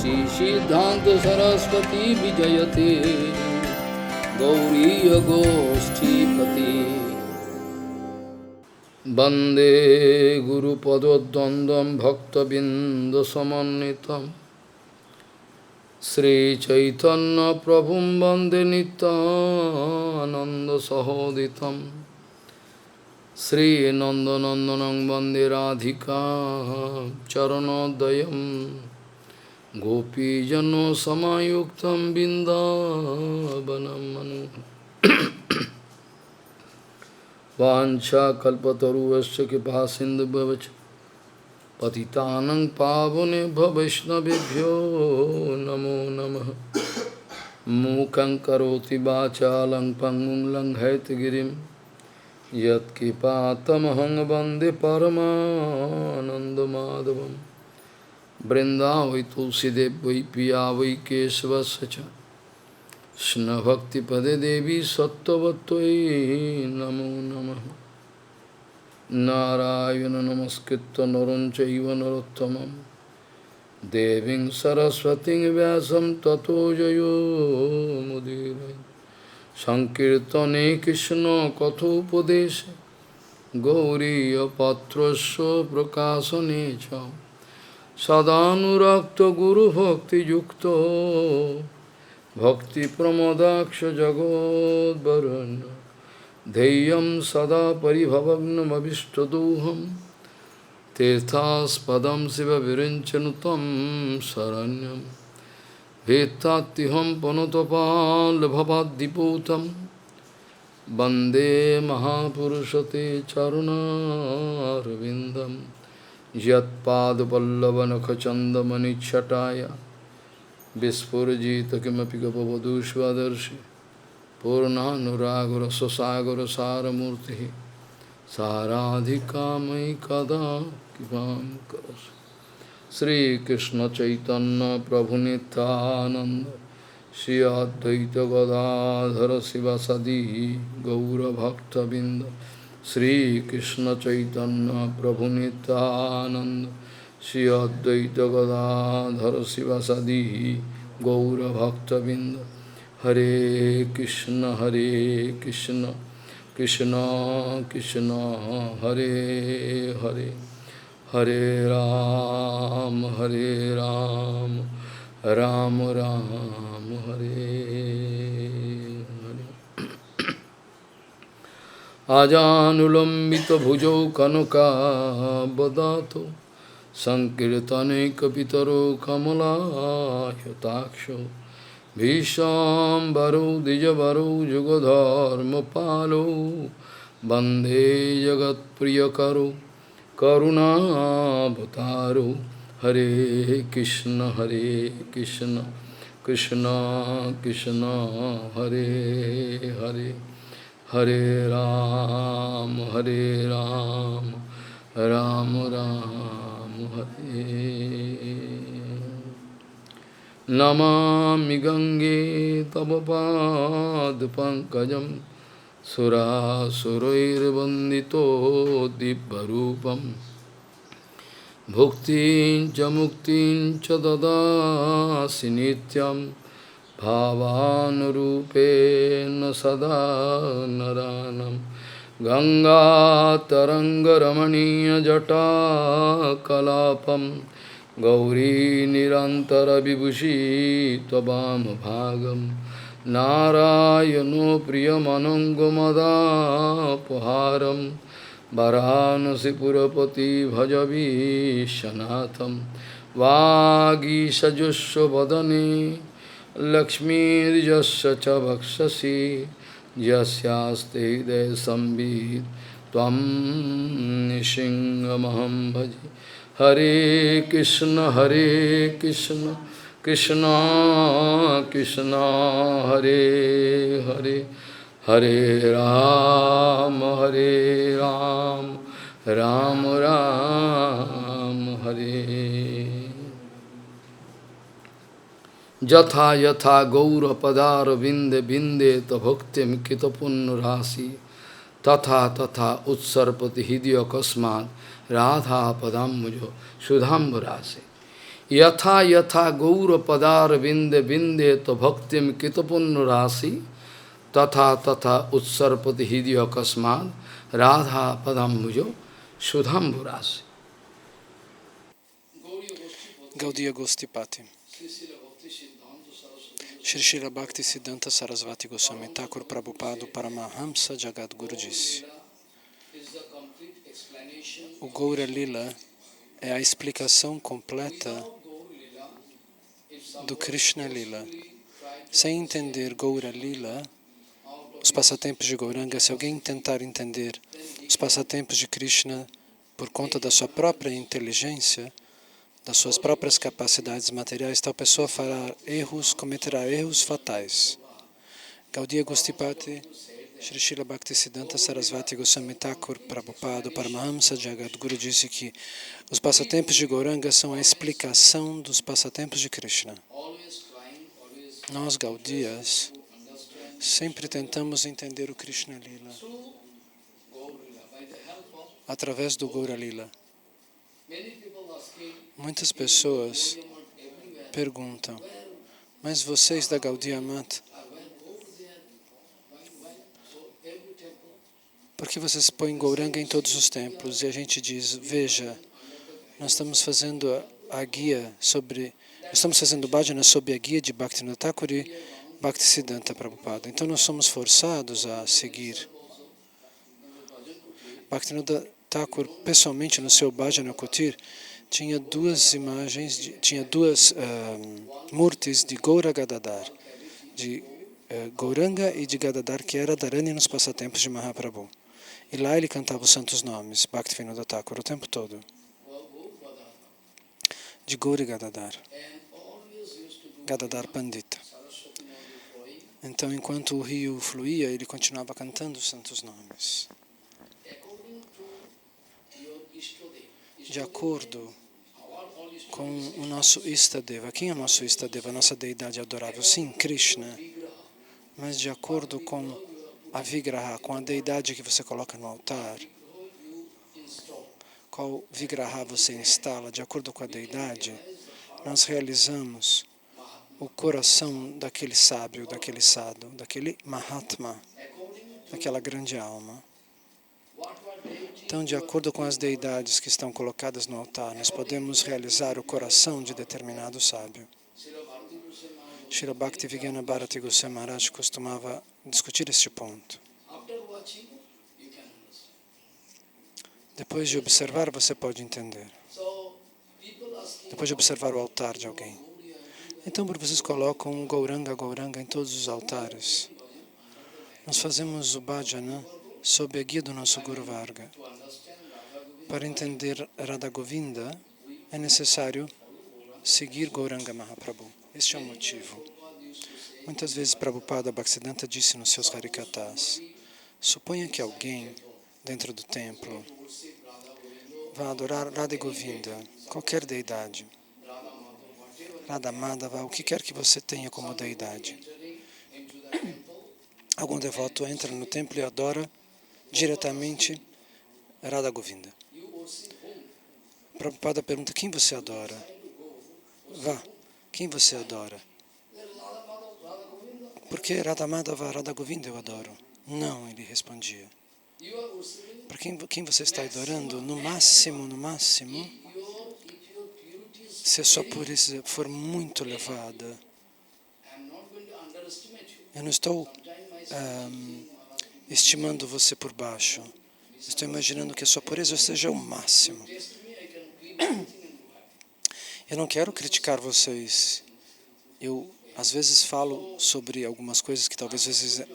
श्री सिद्धांत सरस्वती विजयते गौरीय गोष्ठीपति वंदे गुरुपदद्वंद्वं भक्तबिंदसमन्वितं श्री चैतन्य प्रभुं वंदे नित्यानंद सहोदितं श्री नंदनंदनं वंदे राधिका चरणोदयं गोपीजनों समायुक्तं बिंदावनं मनु वाञ्छाकल्पतरुश्च कृपासिन्धुभ्यश्च पतितानं पावनेभ्यो वैष्णवेभ्यो नमो नमः। मूकं करोति वाचालं पङ्गुं लङ्घयितगिरिं यत्कृपातमहं वन्दे परमानन्दमाधवं। वृन्दावै तुलसीदेव वै पिया वै केशवस्य च कृष्ण भक्तिपदे देवी सत्त्ववत्त्वयि नमो नमः। नारायण नमस्कृत्य नरं चैव नरोत्तमं देवीं सरस्वतीं व्यासं ततो जयो मुदीरये। संकीर्तने कृष्ण कथोपदेशे गौरीयपत्रस्य प्रकाशने च सदानुरक्तो गुरुभक्तियुक्तो भक्तिप्रमोदाक्ष जगोद्वरुण्य ध्येयं सदा परिभवग्नमभिष्टदोहं तीर्थास्पदं शिवविरिञ्चनु तं शरण्यं वेत्तात्तिहं पनुतपाल्भवाद्दिपूतं वन्दे महापुरुषते चरुणारविन्दं यत्पादपल्लवनखचन्दमनिच्छटाय विस्फुरजित किमपि गपवधू स्वदर्शि पूर्णानुरागर स्वसागर सारमूर्ति साराधिका मयि कदा कृपां करोतु। श्रीकृष्ण चैतन्य प्रभु नित्यानंद श्री अद्वैत गदाधर शिवासादि गौरभक्तबिंद। श्रीकृष्ण चैतन्य प्रभु नित्यानंद श्री अद्वैत गदाधर शिवासादि गौरभक्तबिंद। हरे कृष्ण कृष्ण कृष्ण हरे हरे हरे राम राम राम हरे हरे। आजानुलंबित भुजौ कनकावदातो संकीर्तने कपितरो कमलायताक्षो भीष्मांबरो द्विजवरो जुगधर्मपालो वन्दे जगत्प्रियकरो करुणावतारो। हरे कृष्ण कृष्ण कृष्ण हरे हरे हरे राम राम राम हरे। नमामि गंगे तव पादपङ्कजं सुरासुरैर्वन्दितो दिव्यरूपं भुक्तिं च मुक्तिं च ददासि नित्यं भावानुरूपेण सदा नरानं। गंगातरङ्गरमणीयजटाकलापं गौरी निरन्तरविभूषी त्ववामभागं नारायणो प्रियमनङ्गमदापहारं वरानसीपुरपति भजवीशनाथं। वागीषजुष्व वदने लक्ष्मीर्यस्य च वक्षसि यस्यास्ते हृदयसंवित् त्वं नृसिंहमहं भजे। हरे कृष्ण कृष्ण कृष्ण हरे हरे हरे राम राम राम हरे। यथा यथा गौरपदारविंदे बिंदेत भुक्तिम कृतपुण्यराशि तथा तथा उत्सर्पति हृदय अकस्मात् राधा पदाम्बुजो सुधाम्बुराशि। Yatha yatha gaura padar vinde vinde to bhaktim kitapunnu rasi tatha tatha utsarpati hidya kasmad radha padambujo sudhambu rasi. Gaudiya Gostipati. Shri Srila Bhakti Siddhanta Sarasvati Goswami Thakur Prabhupada Paramahamsa Jagadguru disse: o Gaura Lila é a explicação completa do Krishna Lila. Sem entender Gaura Lila, os passatempos de Gauranga, se alguém tentar entender os passatempos de Krishna por conta da sua própria inteligência, das suas próprias capacidades materiais, tal pessoa fará erros, cometerá erros fatais. Gaudiya Gostipati, Shri Srila Bhaktisiddhanta Sarasvati Goswami Thakur Prabhupada Paramahamsa Jagadguru disse que os passatempos de Gauranga são a explicação dos passatempos de Krishna. Nós, Gaudiyas, sempre tentamos entender o Krishna Lila através do Gaura Lila. Muitas pessoas perguntam, mas vocês da Gaudiya Mata, por que vocês põem Gauranga em todos os templos? E a gente diz, veja, nós estamos fazendo a guia sobre, estamos fazendo bhajana sob a guia de Bhaktivinoda Thakur e Bhaktisiddhanta Prabhupada. Então nós somos forçados a seguir. Bhaktivinoda Thakur, pessoalmente no seu Bhajana Kutir, tinha duas imagens, tinha duas murtis de Gaura Gadadhar, de Gauranga e de Gadadhar, que era Dharani nos passatempos de Mahaprabhu. E lá ele cantava os santos nomes, Bhaktivinoda Thakur, o tempo todo, de Gaura Gadadhar, Gadadhar Pandita. Então, enquanto o rio fluía, ele continuava cantando os santos nomes. De acordo com o nosso Istadeva. Quem é o nosso Istadeva? A nossa deidade adorável. Sim, Krishna. Mas de acordo com a Vigraha, com a deidade que você coloca no altar, qual Vigraha você instala, de acordo com a deidade, nós realizamos o coração daquele sábio, daquele sadhu, daquele Mahatma, daquela grande alma. Então, de acordo com as deidades que estão colocadas no altar, nós podemos realizar o coração de determinado sábio. Srila Bhaktivinoda Bharati Goswami Maharaj costumava discutir este ponto. Depois de observar, você pode entender. Depois de observar o altar de alguém. Então, vocês colocam um Gauranga em todos os altares. Nós fazemos o bhajana sob a guia do nosso Guru Varga. Para entender Radha Govinda, é necessário seguir Gauranga Mahaprabhu. Este é o motivo. Muitas vezes Prabhupada Bhaktisiddhanta disse nos seus Harikathas, suponha que alguém dentro do templo vá adorar Radha Govinda, qualquer deidade, Radha Madhava, o que quer que você tenha como deidade. Algum devoto entra no templo e adora diretamente Radha Govinda. Prabhupada pergunta, quem você adora? Vá, quem você adora? Porque Radha Madhava, Radha Govinda eu adoro. Não, ele respondia. Para quem você está adorando? No máximo, se a sua pureza for muito elevada, eu não estou estimando você por baixo. Estou imaginando que a sua pureza seja o máximo. Eu não quero criticar vocês. Eu, às vezes, falo sobre algumas coisas que talvez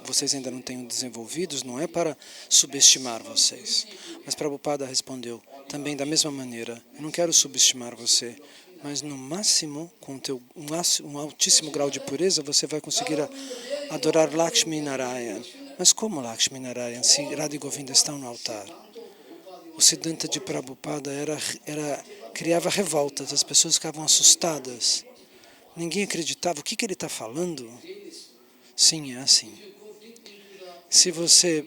vocês ainda não tenham desenvolvidos, não é para subestimar vocês. Mas Prabhupada respondeu, também da mesma maneira, eu não quero subestimar você, mas no máximo, com um altíssimo grau de pureza, você vai conseguir adorar Lakshmi Narayana. Mas como Lakshmi Narayana, se Radha Govinda estão no altar? O Siddhanta de Prabhupada criava revoltas, as pessoas ficavam assustadas. Ninguém acreditava, o que ele está falando? Sim, é assim. Se você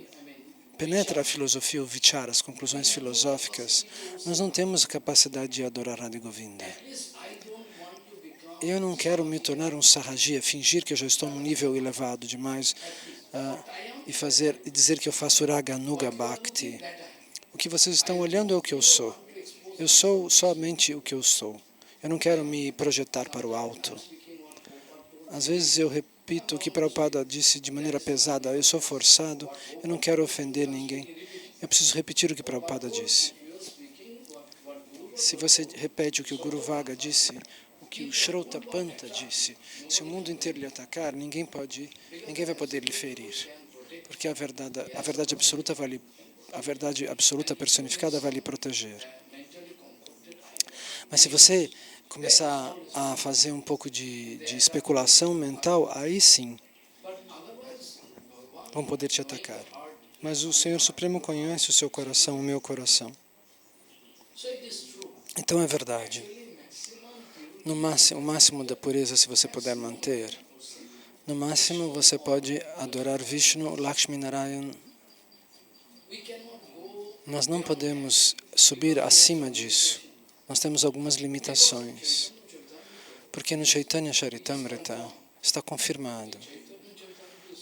penetra a filosofia, o vichara, as conclusões filosóficas, nós não temos a capacidade de adorar Radha Govinda. eu não quero me tornar um sarragia, fingir que eu já estou num nível elevado demais e dizer que eu faço Raganuga Bhakti. O que vocês estão olhando é o que eu sou. Eu sou somente o que eu sou. Eu não quero me projetar para o alto. Às vezes eu repito o que Prabhupada disse de maneira pesada. Eu sou forçado, eu não quero ofender ninguém. Eu preciso repetir o que Prabhupada disse. Se você repete o que o Guru Vaga disse, o que o Shrautapanta disse, se o mundo inteiro lhe atacar, ninguém vai poder lhe ferir. Porque a verdade absoluta personificada vai lhe proteger. Mas se você começar a fazer um pouco de especulação mental, aí sim vão poder te atacar. Mas o Senhor Supremo conhece o seu coração, o meu coração. Então é verdade. O máximo da pureza, se você puder manter, no máximo você pode adorar Vishnu, Lakshmi Narayan. Nós não podemos subir acima disso. Nós temos algumas limitações. Porque no Chaitanya Charitamrita está confirmado.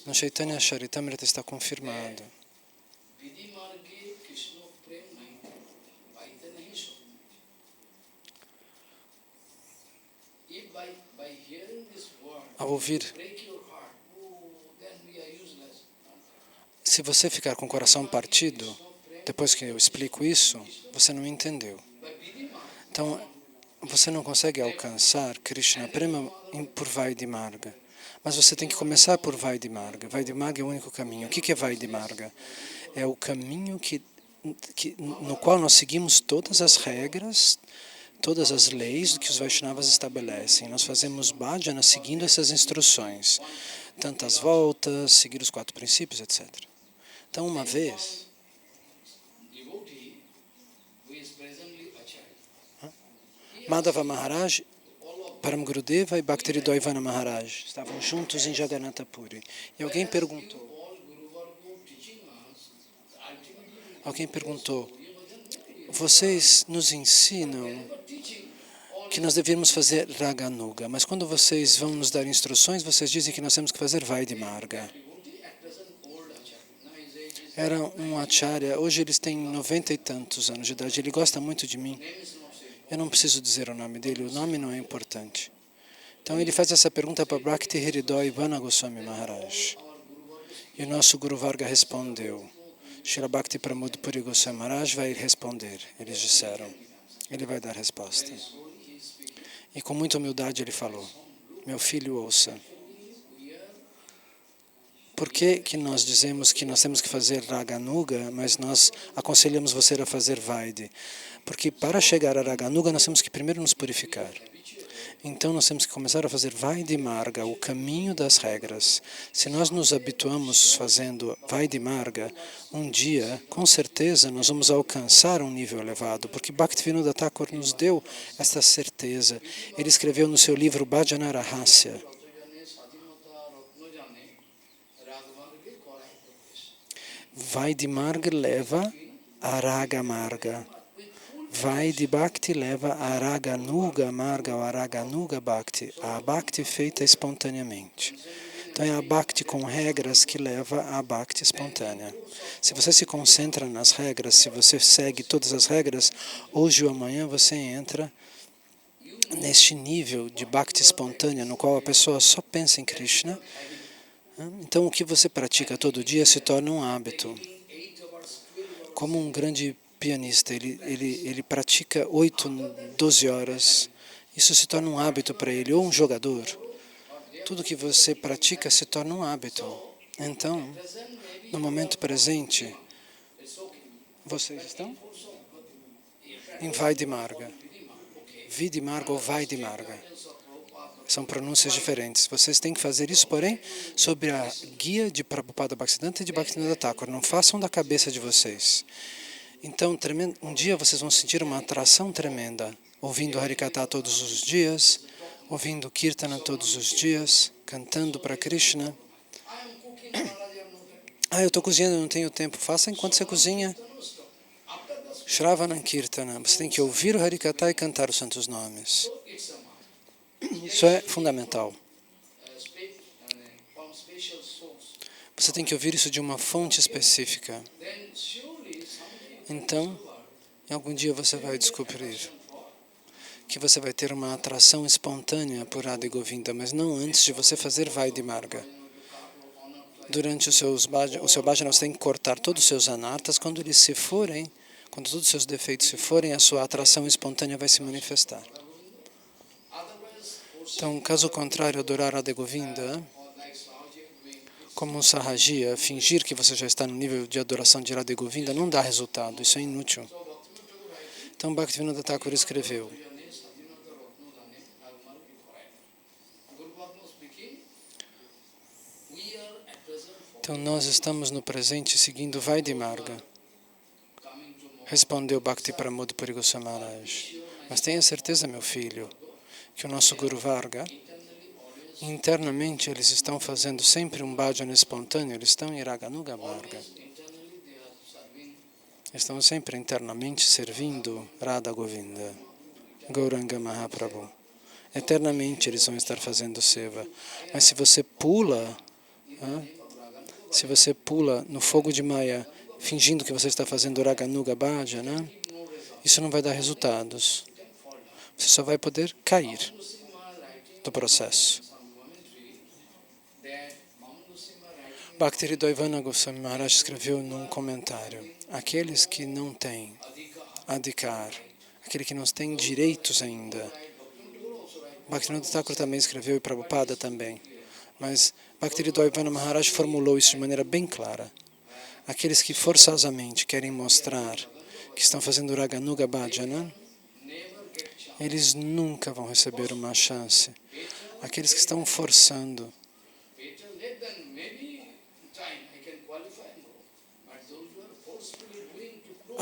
No Chaitanya Charitamrita está confirmado. Ao ouvir, se você ficar com o coração partido, depois que eu explico isso, você não entendeu. Então, você não consegue alcançar Krishna Prema por Vaidhi-marga. Mas você tem que começar por Vaidhi-marga. Vaidhi-marga é o único caminho. O que é Vaidhi-marga? É o caminho no qual nós seguimos todas as regras, todas as leis que os Vaishnavas estabelecem. Nós fazemos bhajana seguindo essas instruções. Tantas voltas, seguir os 4 princípios, etc. Então, uma vez, Madhava Maharaj, Param Gurudeva e Bhaktiridoivana Maharaj estavam juntos em Jagannatha Puri. E alguém perguntou, vocês nos ensinam que nós devíamos fazer Raganuga, mas quando vocês vão nos dar instruções, vocês dizem que nós temos que fazer Vaidhi-marga. Era um acharya, hoje eles têm 90 e tantos anos de idade, ele gosta muito de mim. Eu não preciso dizer o nome dele, o nome não é importante. Então ele faz essa pergunta para Bhakti Hridaya Goswami Maharaj. E o nosso Guru Varga respondeu. Srila Bhakti Pramod Puri Goswami Maharaj vai responder. Eles disseram. Ele vai dar resposta. E com muita humildade ele falou. Meu filho, ouça. Por que nós dizemos que nós temos que fazer Raganuga, mas nós aconselhamos você a fazer Vaidhi? Porque para chegar a Raganuga, nós temos que primeiro nos purificar. Então, nós temos que começar a fazer Vaidhi-marga, o caminho das regras. Se nós nos habituamos fazendo Vaidhi-marga, um dia, com certeza, nós vamos alcançar um nível elevado, porque Bhaktivinoda Thakur nos deu esta certeza. Ele escreveu no seu livro Bhajana Rahasya. Vaidhi-marga leva a Raga-marga. Vaidhi-bhakti leva a Raganuga-marga ou a Raganuga-bhakti, a bhakti feita espontaneamente. Então é a bhakti com regras que leva à bhakti espontânea. Se você se concentra nas regras, se você segue todas as regras, hoje ou amanhã você entra neste nível de bhakti espontânea, no qual a pessoa só pensa em Krishna. Então o que você pratica todo dia se torna um hábito. Como um grande pianista, ele pratica 8, 12 horas. Isso se torna um hábito para ele. Ou um jogador. Tudo que você pratica se torna um hábito. Então, no momento presente, vocês estão em Vaidhi-marga. Vidhi-marga ou Vaidhi-marga. São pronúncias diferentes. Vocês têm que fazer isso, porém, sob a guia de Prabhupada Bhaktisiddhanta e de Bhaktivinoda Thakur. Não façam da cabeça de vocês. Então, um dia vocês vão sentir uma atração tremenda, ouvindo Harikatha todos os dias, ouvindo Kirtana todos os dias, cantando para Krishna. Eu estou cozinhando, não tenho tempo. Faça enquanto você cozinha. Shravana Kirtana. Você tem que ouvir o Harikatha e cantar os santos nomes. Isso é fundamental. Você tem que ouvir isso de uma fonte específica. Então, em algum dia você vai descobrir que você vai ter uma atração espontânea por Radha Govinda, mas não antes de você fazer Vaidhi Marga. Durante o seu bhajana, você tem que cortar todos os seus anartas. Quando eles se forem, quando todos os seus defeitos se forem, a sua atração espontânea vai se manifestar. Então, caso contrário, adorar Radha Govinda, como um sarragia, fingir que você já está no nível de adoração de Radha Govinda, não dá resultado, isso é inútil. Então, Bhaktivinoda Thakur escreveu: então, nós estamos no presente seguindo Vaidhi Marga. Respondeu Bhakti Pramod Puri Goswami Maharaj. Mas tenha certeza, meu filho, que o nosso Guru Varga, internamente eles estão fazendo sempre um bhajana espontâneo, eles estão em Raganuga Marga. Estão sempre internamente servindo Radha Govinda, Gauranga Mahaprabhu. Eternamente eles vão estar fazendo seva. Mas se você pula no fogo de Maya, fingindo que você está fazendo Raganuga Bhajana, isso não vai dar resultados. Você só vai poder cair do processo. Bhakti-Hridayavana Goswami Maharaj escreveu num comentário: aqueles que não têm adhikar, aqueles que não têm direitos ainda. Bhaktivinoda Thakur também escreveu e Prabhupada também. Mas Bhakti-Hridayavana Maharaj formulou isso de maneira bem clara. Aqueles que forçosamente querem mostrar que estão fazendo Raganuga Bhajana, eles nunca vão receber uma chance. Aqueles que estão forçando,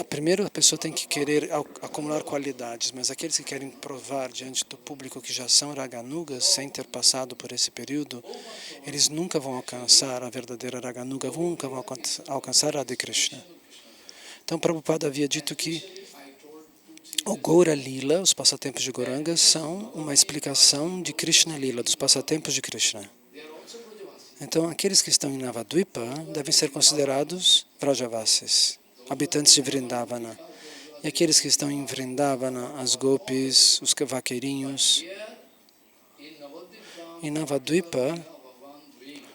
primeiro a pessoa tem que querer acumular qualidades, mas aqueles que querem provar diante do público que já são Raganugas, sem ter passado por esse período, eles nunca vão alcançar a verdadeira Raganuga, nunca vão alcançar Radha Krishna. Então, Prabhupada havia dito que o Gaura Lila, os passatempos de Gauranga, são uma explicação de Krishna Lila, dos passatempos de Krishna. Então, aqueles que estão em Navadvipa devem ser considerados Vrajavasis, habitantes de Vrindavana. E aqueles que estão em Vrindavana, as gopis, os vaqueirinhos. Em Navadvipa,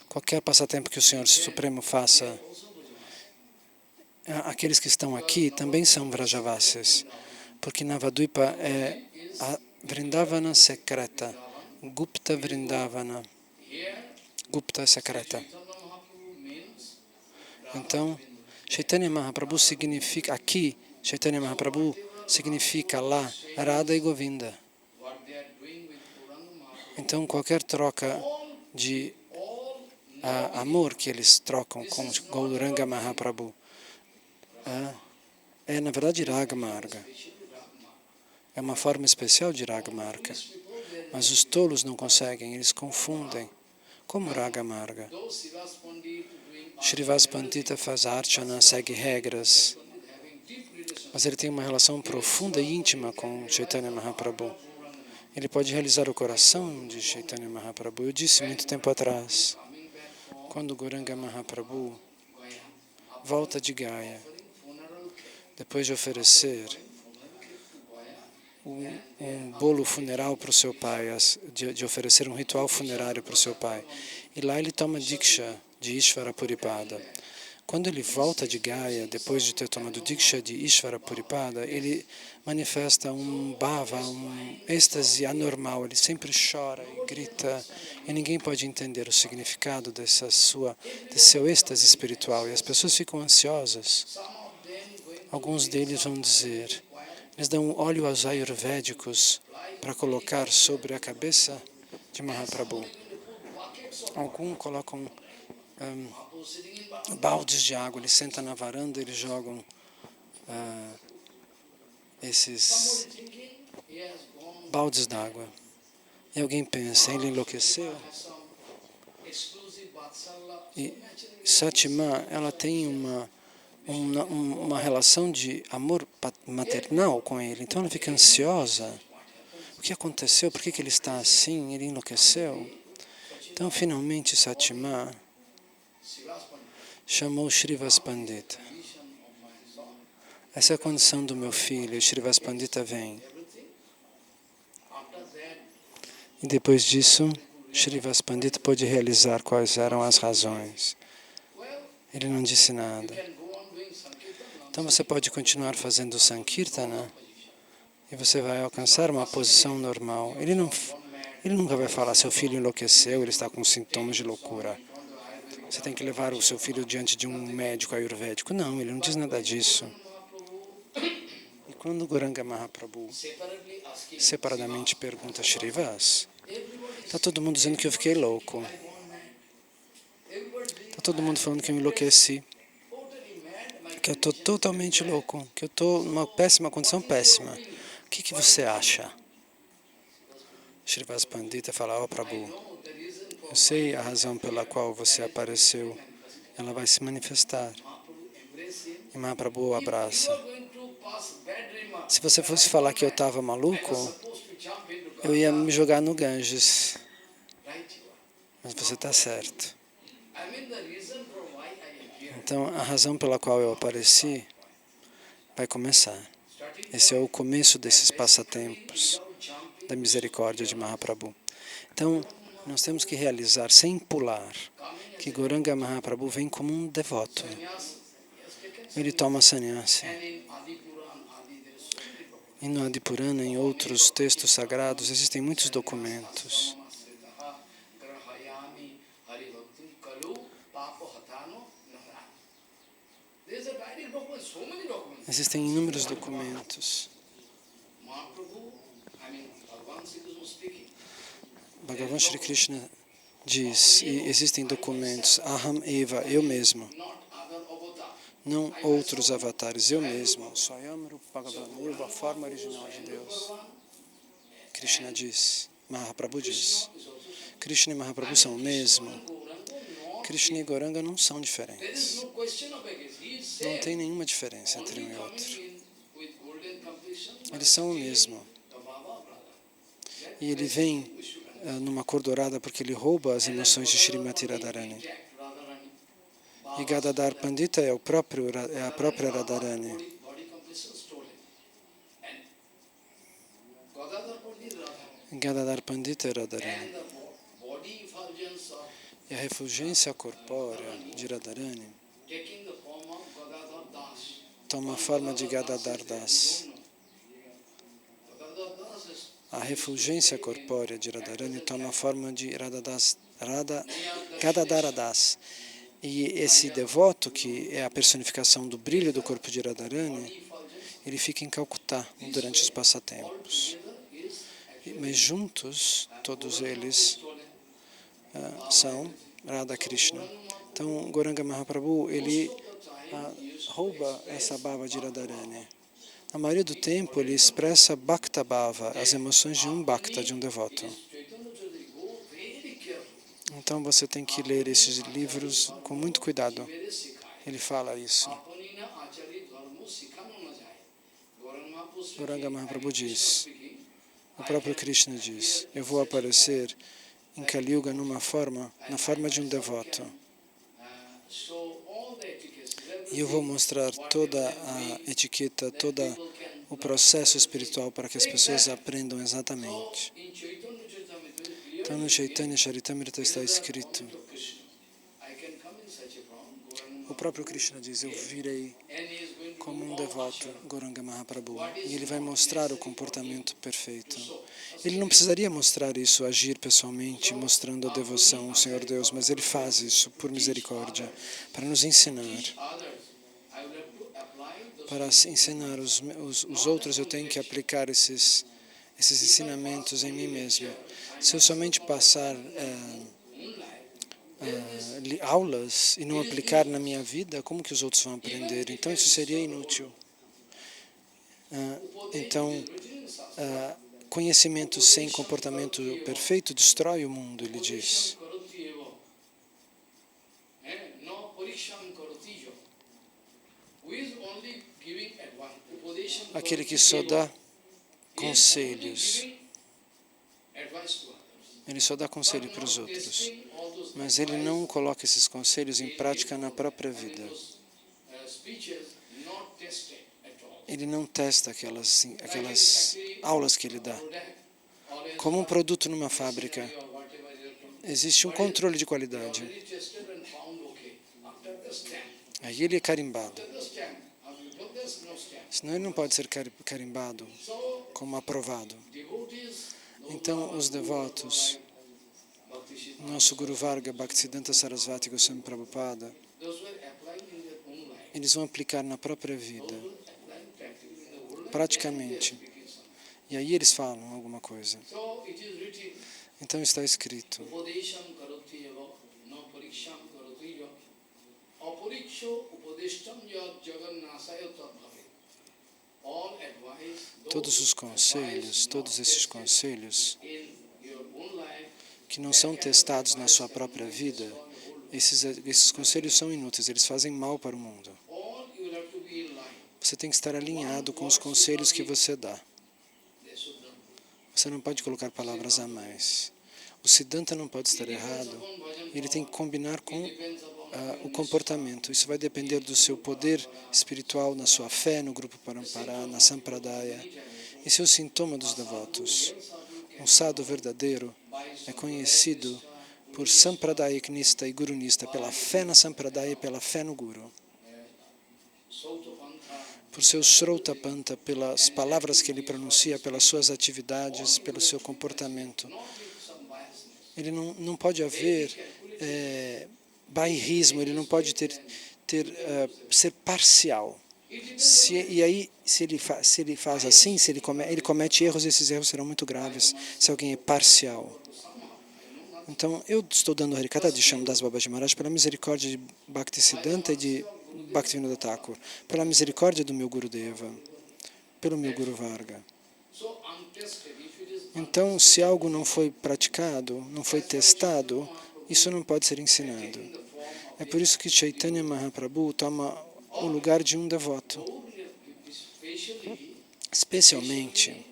qualquer passatempo que o Senhor Supremo faça, aqueles que estão aqui também são Vrajavasis, porque Navadvipa é a Vrindavana secreta, Gupta Vrindavana, Gupta secreta. Então, Chaitanya Mahaprabhu significa, aqui, Chaitanya Mahaprabhu significa lá, Radha e Govinda. Então, qualquer troca de amor que eles trocam com Gauranga Mahaprabhu é, na verdade, Raga Marga. É uma forma especial de Raga Marga. Mas os tolos não conseguem, eles confundem. Como Raga Marga? Shrivas Pandita faz archana, segue regras, mas ele tem uma relação profunda e íntima com Chaitanya Mahaprabhu. Ele pode realizar o coração de Chaitanya Mahaprabhu. Eu disse muito tempo atrás, quando Gauranga Mahaprabhu volta de Gaya, depois de oferecer um bolo funeral para o seu pai, de oferecer um ritual funerário para o seu pai, e lá ele toma Diksha de Ishvara Puripada. Quando ele volta de Gaya, depois de ter tomado Diksha de Ishvara Puripada, ele manifesta um bhava, um êxtase anormal. Ele sempre chora e grita, e ninguém pode entender o significado desse seu êxtase espiritual. E as pessoas ficam ansiosas. Alguns deles vão dizer, eles dão óleos ayurvédicos para colocar sobre a cabeça de Mahaprabhu. Alguns colocam baldes de água, eles sentam na varanda, eles jogam esses baldes d'água. E alguém pensa, ele enlouqueceu? E Satima, ela tem uma relação de amor maternal com ele, então ela fica ansiosa. O que aconteceu? Por que ele está assim? Ele enlouqueceu? Então, finalmente, Satyama chamou Shrivas Pandita. Essa é a condição do meu filho. Shrivas Pandita vem. E depois disso, Shrivas Pandita pôde realizar quais eram as razões. Ele não disse nada. Então você pode continuar fazendo Sankirtana e você vai alcançar uma posição normal. Ele nunca vai falar, seu filho enlouqueceu, ele está com sintomas de loucura. Você tem que levar o seu filho diante de um médico ayurvédico. Não, ele não diz nada disso. E quando Gauranga Mahaprabhu separadamente pergunta a Shrivas, está todo mundo dizendo que eu fiquei louco. Está todo mundo falando que eu enlouqueci. Que eu estou totalmente louco. Que eu estou numa péssima condição, péssima. O que você acha? Shrivas Pandita fala, Prabhu, eu sei a razão pela qual você apareceu. Ela vai se manifestar. E Mahaprabhu o abraça. Se você fosse falar que eu estava maluco, eu ia me jogar no Ganges. Mas você está certo. Então, a razão pela qual eu apareci vai começar. Esse é o começo desses passatempos da misericórdia de Mahaprabhu. Então, nós temos que realizar, sem pular, que Gauranga Mahaprabhu vem como um devoto. Ele toma sannyasi. E no Adipurana, em outros textos sagrados, existem muitos documentos. Existem inúmeros documentos. Bhagavan Shri Krishna diz, e existem documentos, Aham Eva, eu mesmo. Não outros avatares, eu mesmo. Swayam Rupa Bhagavan, eu, a forma original de Deus. Krishna diz, Mahaprabhu diz. Krishna e Mahaprabhu são o mesmo. Krishna e Gauranga não são diferentes. Não tem nenhuma diferença entre um e outro. Eles são o mesmo. E ele vem numa cor dourada porque ele rouba as emoções de Srimati Radharani. E Gadadhar Pandita é a própria Radharani. Gadadhar Pandita é Radharani. E a refulgência corpórea de Radharani toma a forma de Gadadhar Das. A refulgência corpórea de Radharani toma a forma de Gadadhara Das. E esse devoto, que é a personificação do brilho do corpo de Radharani, ele fica em Calcutá durante os passatempos. Mas juntos, todos eles são Radha Krishna. Então, Gauranga Mahaprabhu, ele rouba essa bhava de Radharani. Na maioria do tempo, ele expressa Bhakta Bhava, as emoções de um Bhakta, de um devoto. Então, você tem que ler esses livros com muito cuidado. Ele fala isso. Gauranga Mahaprabhu diz, o próprio Krishna diz, eu vou aparecer em Kali Yuga na forma de um devoto. E eu vou mostrar toda a etiqueta, todo o processo espiritual para que as pessoas aprendam exatamente. Então no Chaitanya Charitamrita está escrito, o próprio Krishna diz, eu virei como um devoto, Gauranga Mahaprabhu, e ele vai mostrar o comportamento perfeito. Ele não precisaria mostrar isso, agir pessoalmente, mostrando a devoção ao Senhor Deus, mas ele faz isso por misericórdia, para nos ensinar. Para ensinar os outros, eu tenho que aplicar esses ensinamentos em mim mesmo. Se eu somente passar aulas e não aplicar na minha vida, como que os outros vão aprender? Então isso seria inútil. Então, conhecimento sem comportamento perfeito destrói o mundo, ele diz. Aquele que só dá conselhos. Ele só dá conselho para os outros, mas ele não coloca esses conselhos em prática na própria vida. Ele não testa aquelas aulas que ele dá. Como um produto numa fábrica, existe um controle de qualidade. Aí ele é carimbado. Senão ele não pode ser carimbado como aprovado. Então, os devotos, nosso Guru Varga, Bhaktisiddhanta Sarasvati Goswami Prabhupada, eles vão aplicar na própria vida, praticamente. E aí eles falam alguma coisa. Então está escrito: todos esses conselhos que não são testados na sua própria vida, esses conselhos são inúteis, eles fazem mal para o mundo. Você tem que estar alinhado com os conselhos que você dá. Você não pode colocar palavras a mais. O Siddhanta não pode estar errado, ele tem que combinar com o comportamento. Isso vai depender do seu poder espiritual, na sua fé, no grupo Parampara, na Sampradaya. Esse é o sintoma dos devotos. Um sadhu verdadeiro é conhecido por Sampradayaknista e Gurunista, pela fé na Sampradaya e pela fé no Guru. Por seu Srautapanta, pelas palavras que ele pronuncia, pelas suas atividades, pelo seu comportamento. Ele não pode haver bairrismo, ele não pode ser parcial. Se ele faz assim, ele comete erros, esses erros serão muito graves se alguém é parcial. Então, eu estou dando Harikatha de Shyamdas Babaji Maharaj pela misericórdia de Bhaktisiddhanta e de Bhaktivinoda Thakur, pela misericórdia do meu Gurudeva, pelo meu Guru Varga. Então, se algo não foi praticado, não foi testado, isso não pode ser ensinado. É por isso que Chaitanya Mahaprabhu toma o lugar de um devoto. Especialmente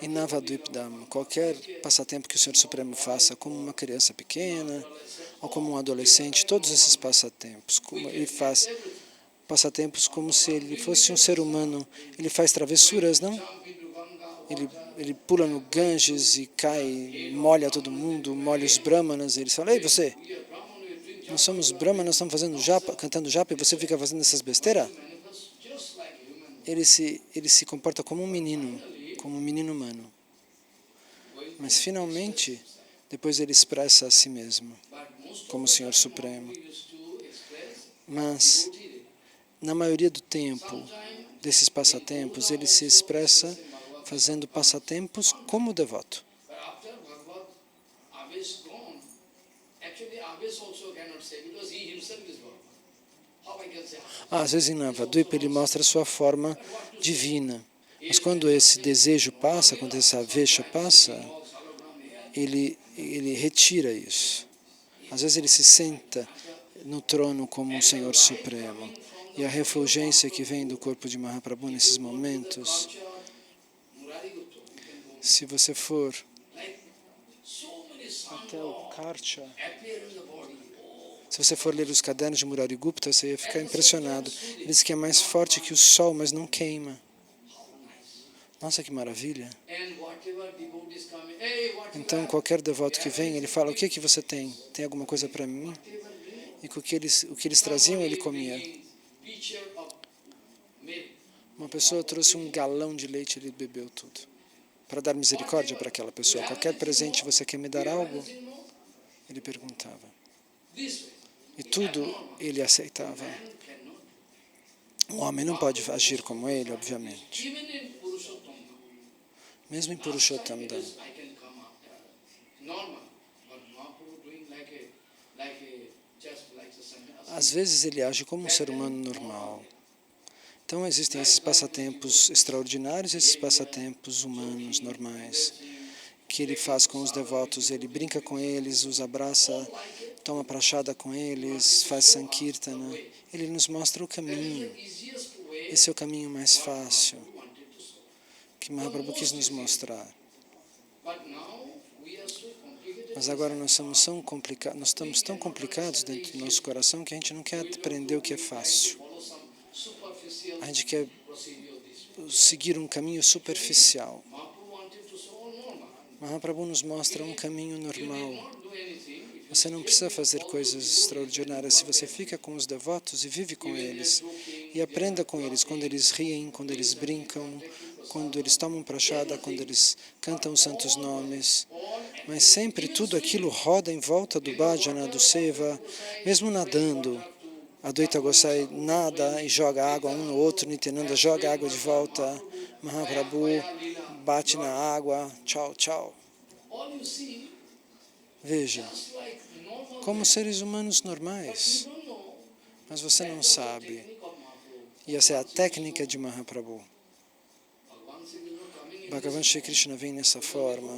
em Navadvipdham, qualquer passatempo que o Senhor Supremo faça, como uma criança pequena ou como um adolescente, todos esses passatempos, ele faz passatempos como se ele fosse um ser humano. Ele faz travessuras, não? Ele pula no Ganges e cai, molha todo mundo, molha os brahmanas, e eles falam: ei, você, nós somos brahmanas, estamos fazendo japa, cantando japa, e você fica fazendo essas besteiras? Ele se comporta como um menino humano. Mas finalmente, depois ele expressa a si mesmo, como o Senhor Supremo. Mas, na maioria do tempo, desses passatempos, ele se expressa fazendo passatempos como devoto. Às vezes em Navadvipa ele mostra a sua forma divina, mas quando esse desejo passa, quando essa avexa passa, ele retira isso. Às vezes ele se senta no trono como um Senhor Supremo, e a refulgência que vem do corpo de Mahaprabhu nesses momentos, se você for até o Karcha, se você for ler os cadernos de Murari Gupta, você ia ficar impressionado. Ele diz que é mais forte que o sol, mas não queima. Nossa, que maravilha! Então, qualquer devoto que vem, ele fala: o que você tem? Tem alguma coisa para mim? E o que eles traziam, ele comia. Uma pessoa trouxe um galão de leite, ele bebeu tudo, para dar misericórdia para aquela pessoa. Qualquer presente, você quer me dar algo? Ele perguntava. E tudo ele aceitava. O homem não pode agir como ele, obviamente. Mesmo em Purushottam Dham. Às vezes ele age como um ser humano normal. Então existem esses passatempos extraordinários e esses passatempos humanos, normais, que ele faz com os devotos. Ele brinca com eles, os abraça, toma prachada com eles, faz sankirtana. Ele nos mostra o caminho. Esse é o caminho mais fácil. que Mahaprabhu quis nos mostrar. Mas agora nós estamos tão complicados dentro do nosso coração que a gente não quer aprender o que é fácil. A gente quer seguir um caminho superficial. Mahaprabhu nos mostra um caminho normal. Você não precisa fazer coisas extraordinárias se você fica com os devotos e vive com eles. E aprenda com eles quando eles riem, quando eles brincam, quando eles tomam prachada, quando eles cantam os santos nomes. Mas sempre tudo aquilo roda em volta do bhajana, do seva, mesmo nadando. Advaita Gosai nada e joga água um no outro, Nityananda joga água de volta, Mahaprabhu bate na água, tchau, tchau. Veja, como seres humanos normais, mas você não sabe. E essa é a técnica de Mahaprabhu. Bhagavan Shri Krishna vem nessa forma,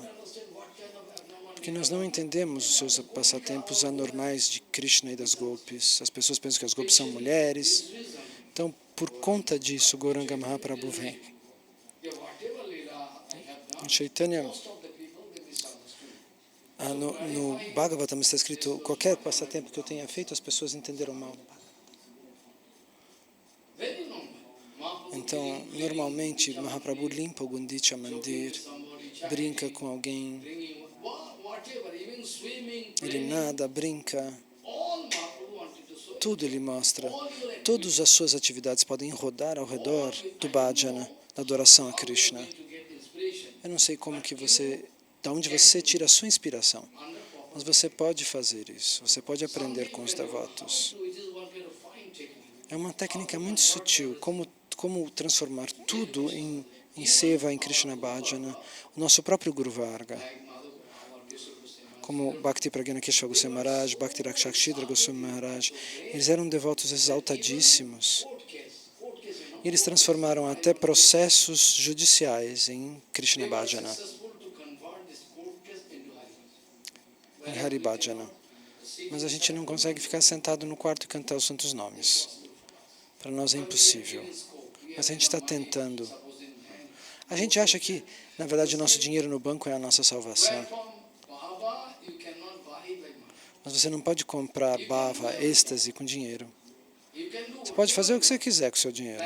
porque nós não entendemos os seus passatempos anormais de Krishna e das Gopis. As pessoas pensam que as Gopis são mulheres. Então, por conta disso, Gauranga Mahaprabhu vem. Em Chaitanya, no Bhagavatam está escrito: qualquer passatempo que eu tenha feito, as pessoas entenderam mal. Então, normalmente, Mahaprabhu limpa o Gundicha Mandir, brinca com alguém, ele nada, brinca, tudo ele mostra. Todas as suas atividades podem rodar ao redor do bhajana, da adoração a Krishna. Eu não sei de onde você tira a sua inspiração, mas você pode fazer isso, você pode aprender com os devotos. É uma técnica muito sutil, como transformar tudo em seva, em Krishna Bhajana, o nosso próprio Guru Varga. Como Bhakti Pragyana Keshava Goswami Maharaj, Bhakti Rakshakshidra Goswami Maharaj, eles eram devotos exaltadíssimos. E eles transformaram até processos judiciais em Krishna Bhajana, em Hari Bhajana. Mas a gente não consegue ficar sentado no quarto e cantar os santos nomes. Para nós é impossível. Mas a gente está tentando. A gente acha que, na verdade, o nosso dinheiro no banco é a nossa salvação. Mas você não pode comprar bhava, êxtase com dinheiro. Você pode fazer o que você quiser com o seu dinheiro.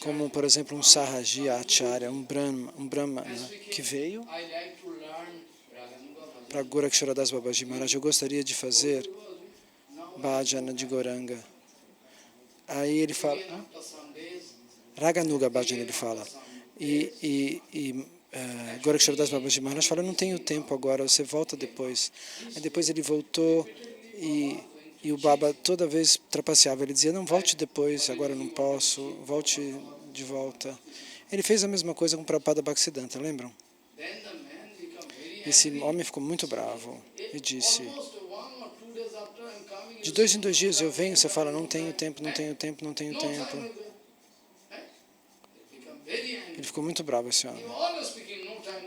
Como, por exemplo, um Sahaji Acharya, um Brahmana, que veio para Goraksharadas Babaji Maharaj. Eu gostaria de fazer bhajana de Gauranga. Aí ele fala, Raganuga Bhajana ele fala. Goraksharadas Babaji Maharaj fala: eu não tenho tempo agora, você volta depois. Aí depois ele voltou e o Baba toda vez trapaceava. Ele dizia: não, volte depois, agora eu não posso, volte de volta. Ele fez a mesma coisa com o Prabhupada Bhaktisiddhanta, lembram? Esse homem ficou muito bravo e disse: de 2 em 2 dias eu venho, você fala: não tenho tempo, não tenho tempo, não tenho tempo. Ele ficou muito bravo, esse homem.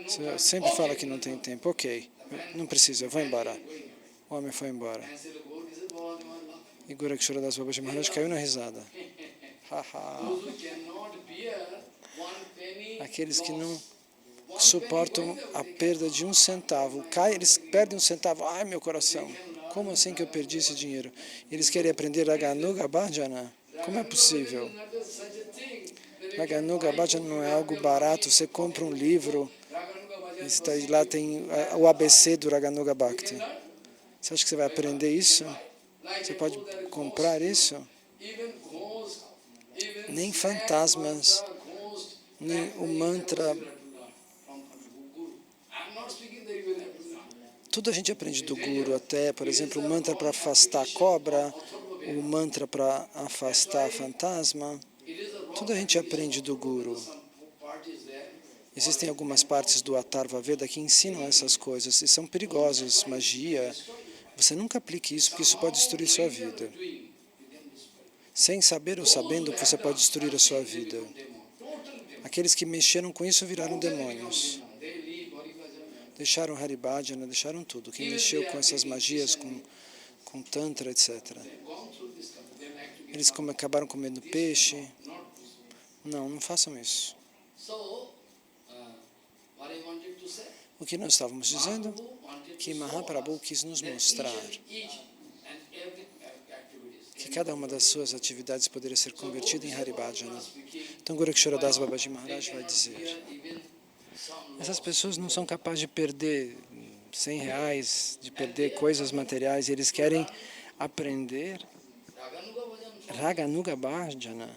Você sempre fala que não tem tempo. Ok, não precisa, eu vou embora. O homem foi embora. E Goraksharadas Babaji Maharaj caiu na risada. Aqueles que não suportam a perda de 1 centavo. Eles perdem 1 centavo. Ai, meu coração. Como assim que eu perdi esse dinheiro? Eles querem aprender Raganuga Bhajana? Como é possível? Raganuga Bhajana não é algo barato. Você compra um livro, lá tem o ABC do Raganuga Bhakti. Você acha que você vai aprender isso? Você pode comprar isso? Nem fantasmas, nem o mantra. Tudo a gente aprende do Guru, até, por exemplo, o mantra para afastar a cobra, o mantra para afastar fantasma. Tudo a gente aprende do Guru. Existem algumas partes do Atharva Veda que ensinam essas coisas e são perigosas, magia. Você nunca aplique isso, porque isso pode destruir sua vida. Sem saber ou sabendo que você pode destruir a sua vida. Aqueles que mexeram com isso viraram demônios. Deixaram Hari Bhajana, deixaram tudo. Quem mexeu com essas magias, com Tantra, etc. Eles acabaram comendo peixe, Não, não façam isso. So, what I wanted to say, O que nós estávamos dizendo? Mahaprabhu wanted Que to show Mahaprabhu us quis nos that mostrar each and every activities que can cada be uma das suas atividades poderia ser convertida em Haribhajana. speaking. Então Goraksharadas Babaji Maharaj vai dizer: Even some essas pessoas não são capazes de perder R$100, de perder coisas materiais, e eles querem aprender Raganuga Bhajan, Raganuga Bhajana,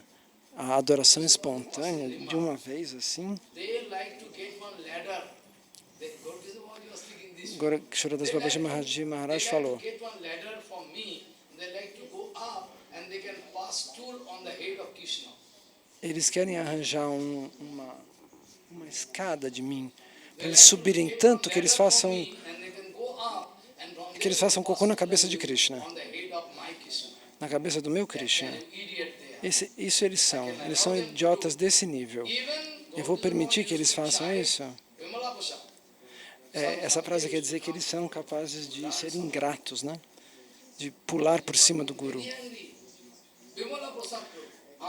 a adoração espontânea, de uma vez assim. they like to get one ladder. Gaudija Babaji was speaking this. Goraksharadas Babaji Maharaj falou: Get one ladder for me. They like to go up and they can pass stool on the head of Krishna. eles querem arranjar uma escada de mim, para eles subirem tanto que eles façam cocô na cabeça de Krishna, na cabeça do meu Krishna. Isso eles são idiotas desse nível. Eu vou permitir que eles façam isso? Essa frase quer dizer que eles são capazes de ser ingratos, né? De pular por cima do Guru.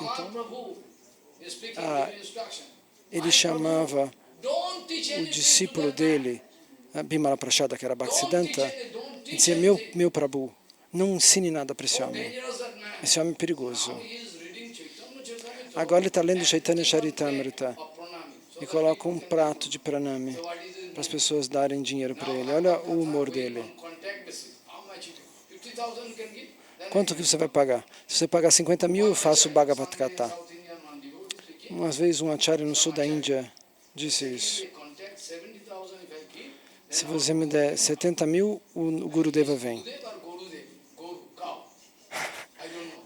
Então, ele chamava o discípulo dele, Bimala Prashada, que era Bhaktisiddhanta, e dizia: meu Prabhu, não ensine nada para esse homem é perigoso. Agora ele está lendo Chaitanya Charitamrita e coloca um prato de pranami para as pessoas darem dinheiro para ele. Olha o humor dele. Quanto que você vai pagar? Se você pagar 50 mil, eu faço Bhagavad Gita. Uma vez um acharya no sul da Índia disse isso. Se você me der 70 mil, o Gurudeva vem.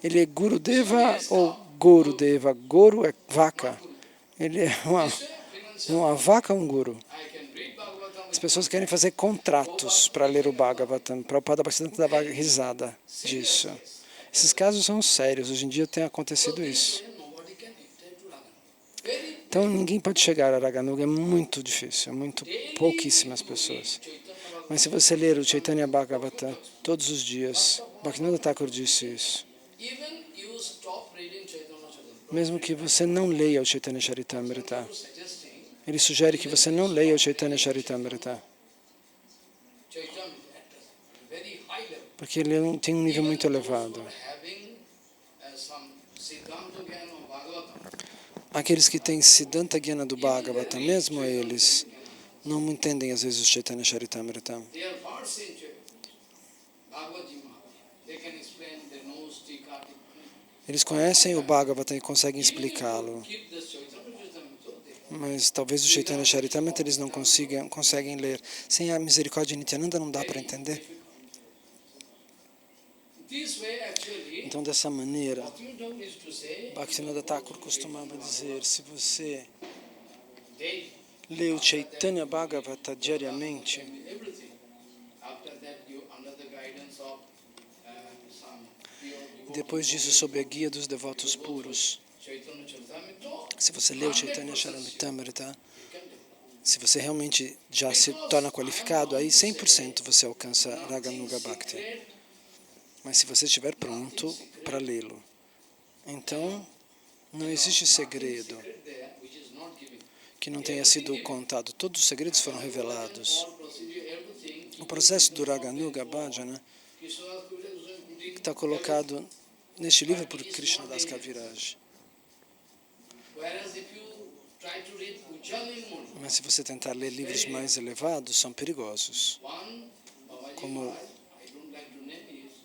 Ele é Gurudeva ou Gorudeva? Goro é vaca. Ele é uma vaca ou um guru? As pessoas querem fazer contratos para ler o Bhagavatam. Prabhupada Bhaktisiddhanta dava risada disso. Esses casos são sérios. Hoje em dia tem acontecido isso. Então ninguém pode chegar a Raganuga, é muito difícil, pouquíssimas pessoas. Mas se você ler o Chaitanya Bhagavata todos os dias, Bhaktivinoda Thakur disse isso. Mesmo que você não leia o Chaitanya Charitamrita, ele sugere que você não leia o Chaitanya Charitamrita, porque ele tem um nível muito elevado. Aqueles que têm Siddhanta Gyana do Bhagavata, mesmo eles, não entendem às vezes o Chaitanya Charitamrita. Eles conhecem o Bhagavata e conseguem explicá-lo. Mas talvez o Chaitanya Charitamrita eles não conseguem ler. Sem a misericórdia de Nityananda não dá para entender. Então, dessa maneira, Bhaktivinoda Thakur costumava dizer: se você lê o Chaitanya Bhagavata diariamente, depois disso, sob a guia dos devotos puros, se você lê o Chaitanya Charitamrita, se você realmente já se torna qualificado, aí 100% você alcança Raganuga Bhakti. Mas se você estiver pronto para lê-lo, então não existe segredo que não tenha sido contado. Todos os segredos foram revelados. O processo do Raganuga Bhajana está colocado neste livro por Krishnadas Kaviraj. Mas se você tentar ler livros mais elevados, são perigosos. Como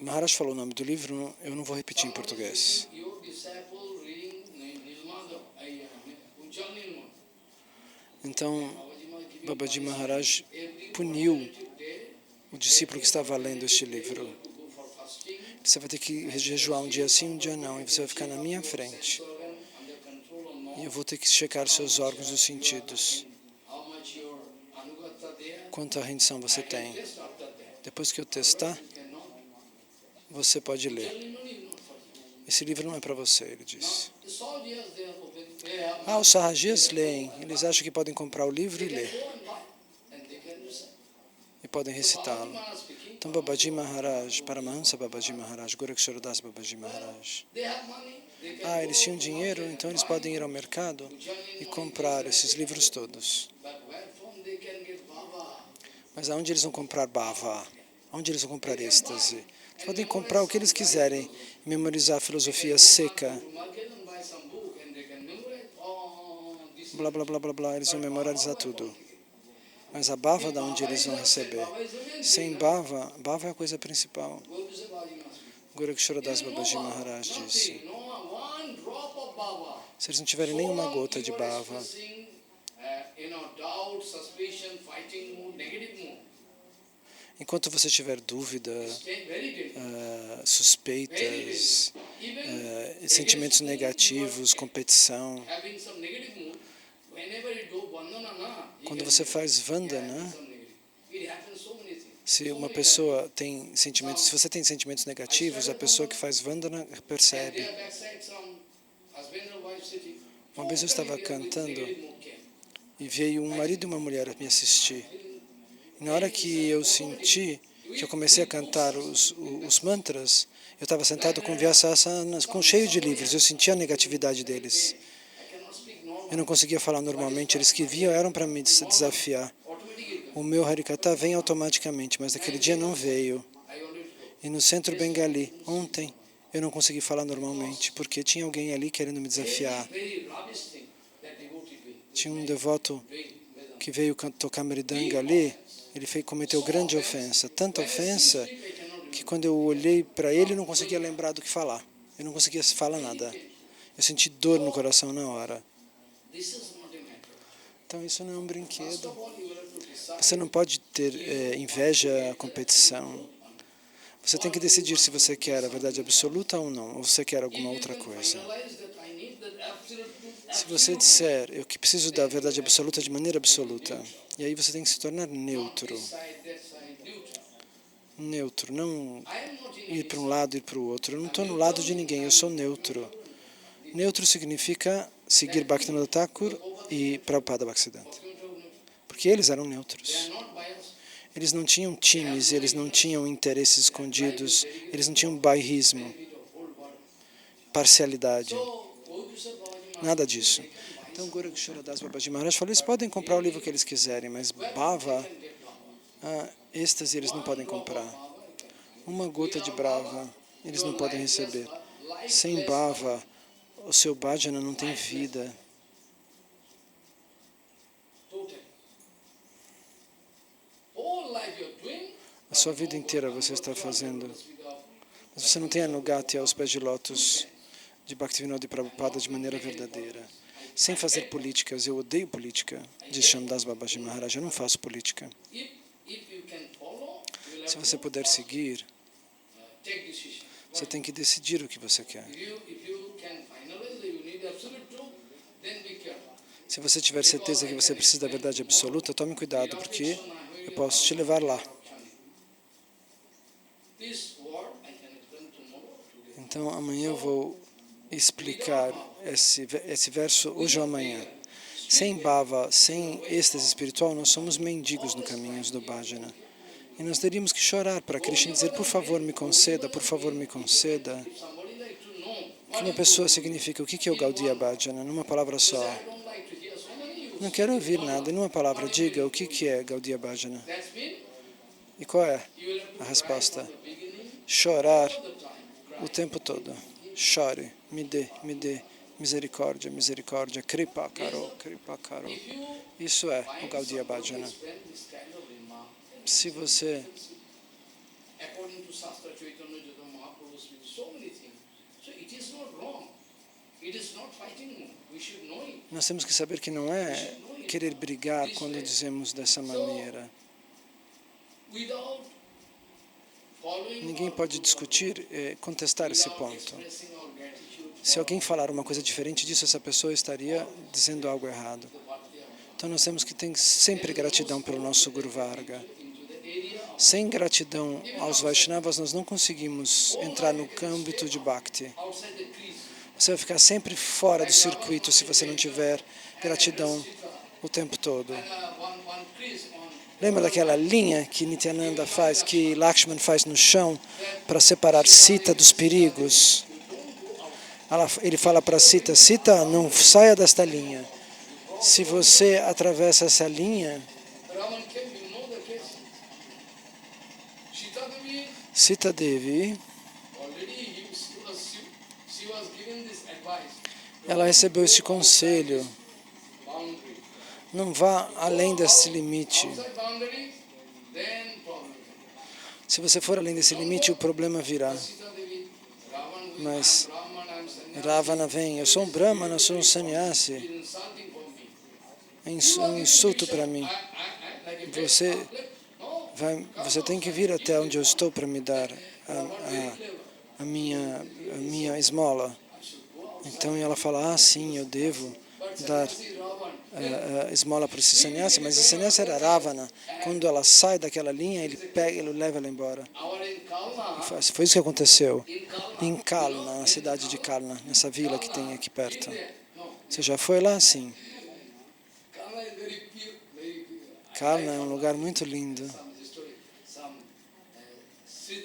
Maharaj falou o nome do livro, eu não vou repetir em português. Então, Babaji Maharaj puniu o discípulo que estava lendo este livro. Você vai ter que jejuar um dia sim, um dia não, e você vai ficar na minha frente. E eu vou ter que checar seus órgãos dos sentidos. Quanta rendição você tem. Depois que eu testar, você pode ler. Esse livro não é para você, ele disse. Os Sahajias leem. Eles acham que podem comprar o livro e ler. E podem recitá-lo. Então Babaji Maharaj, Paramahansa Babaji Maharaj, Gorakshara Das Babaji Maharaj. Eles tinham dinheiro, então eles podem ir ao mercado e comprar esses livros todos. Mas aonde eles vão comprar bhava? Onde eles vão comprar êxtase? Eles podem comprar o que eles quiserem, memorizar a filosofia seca. Blá, blá, blá, blá, blá, eles vão memorizar tudo. Mas a bhava da onde eles vão receber? Sem bhava, bhava é a coisa principal. Gorakshara Das Babaji Maharaj disse: se eles não tiverem nenhuma gota de bhava, enquanto você tiver dúvida, suspeitas, sentimentos negativos, competição, quando você faz vandana, se uma pessoa tem sentimentos, se você tem sentimentos negativos, a pessoa que faz vandana percebe. Uma vez eu estava cantando e veio um marido e uma mulher me assistir. E na hora que eu senti que eu comecei a cantar os mantras, eu estava sentado com Vyasasanas, cheio de livros, eu sentia a negatividade deles. Eu não conseguia falar normalmente, eles que vinham eram para me desafiar. O meu Harikata vem automaticamente, mas naquele dia não veio. E no centro bengali, ontem, eu não consegui falar normalmente, porque tinha alguém ali querendo me desafiar. Tinha um devoto que veio tocar Mridanga ali, ele cometeu grande ofensa, tanta ofensa que quando eu olhei para ele eu não conseguia lembrar do que falar. Eu não conseguia falar nada. Eu senti dor no coração na hora. Então isso não é um brinquedo. Você não pode ter inveja, competição. Você tem que decidir se você quer a verdade absoluta ou não, ou você quer alguma outra coisa. Se você disser, eu que preciso da verdade absoluta de maneira absoluta, e aí você tem que se tornar neutro. Neutro, não ir para um lado e ir para o outro. Eu não estou no lado de ninguém, eu sou neutro. Neutro significa seguir Bhaktivinoda Thakur e Prabhupada Bhaktisiddhanta. Porque eles eram neutros. Eles não tinham times, eles não tinham interesses escondidos, eles não tinham bairrismo, parcialidade. Nada disso. Então, Gorakshara Das Babaji Maharaj falou, eles podem comprar o livro que eles quiserem, mas bhava, êxtase, eles não podem comprar. Uma gota de bhava, eles não podem receber. Sem bhava, o seu bhajana não tem vida. A sua vida inteira você está fazendo, mas você não tem anugati aos pés de lótus de Bhaktivinoda e Prabhupada de maneira verdadeira. Sem fazer políticas, eu odeio política, diz Shamdas Babaji Maharaj, eu não faço política. Se você puder seguir, você tem que decidir o que você quer. Se você tiver certeza que você precisa da verdade absoluta, tome cuidado, porque eu posso te levar lá. Então, amanhã eu vou explicar esse verso hoje ou amanhã. Sem bhava, sem êxtase espiritual, nós somos mendigos no caminho do bhajana. E nós teríamos que chorar para Krishna e dizer, por favor, me conceda, por favor, me conceda. O que uma pessoa significa? O que é o Gaudiya Bhajana? Numa palavra só. Não quero ouvir nada. Numa palavra, diga o que é Gaudiya Bhajana. E qual é a resposta? Chorar o tempo todo. Chore, me dê, misericórdia, misericórdia, kripa karo, kripa karo. Isso é o Gaudiya Bhajana. Se você nós temos que saber que não é querer brigar quando dizemos dessa maneira. Ninguém pode discutir, contestar esse ponto. Se alguém falar uma coisa diferente disso, essa pessoa estaria dizendo algo errado. Então nós temos que ter sempre gratidão pelo nosso Guru Varga. Sem gratidão aos Vaishnavas, nós não conseguimos entrar no âmbito de Bhakti. Você vai ficar sempre fora do circuito se você não tiver gratidão o tempo todo. Lembra daquela linha que Nityananda faz, que Lakshman faz no chão, para separar Sita dos perigos? Ele fala para Sita, Sita, não saia desta linha. Se você atravessa essa linha, Sita Devi, ela recebeu este conselho. Não vá além desse limite. Se você for além desse limite, o problema virá. Mas Ravana vem, eu sou um Brahmana, eu sou um sannyasi. É um insulto para mim. Você tem que vir até onde eu estou para me dar a minha esmola. Então ela fala, sim, eu devo dar esmola para esse sannyasi, mas esse sannyasi era Ravana. Quando ela sai daquela linha, ele leva ela embora. Foi isso que aconteceu em Kalna, na cidade de Kalna, nessa vila que tem aqui perto. Você já foi lá? Sim. Kalna é um lugar muito lindo.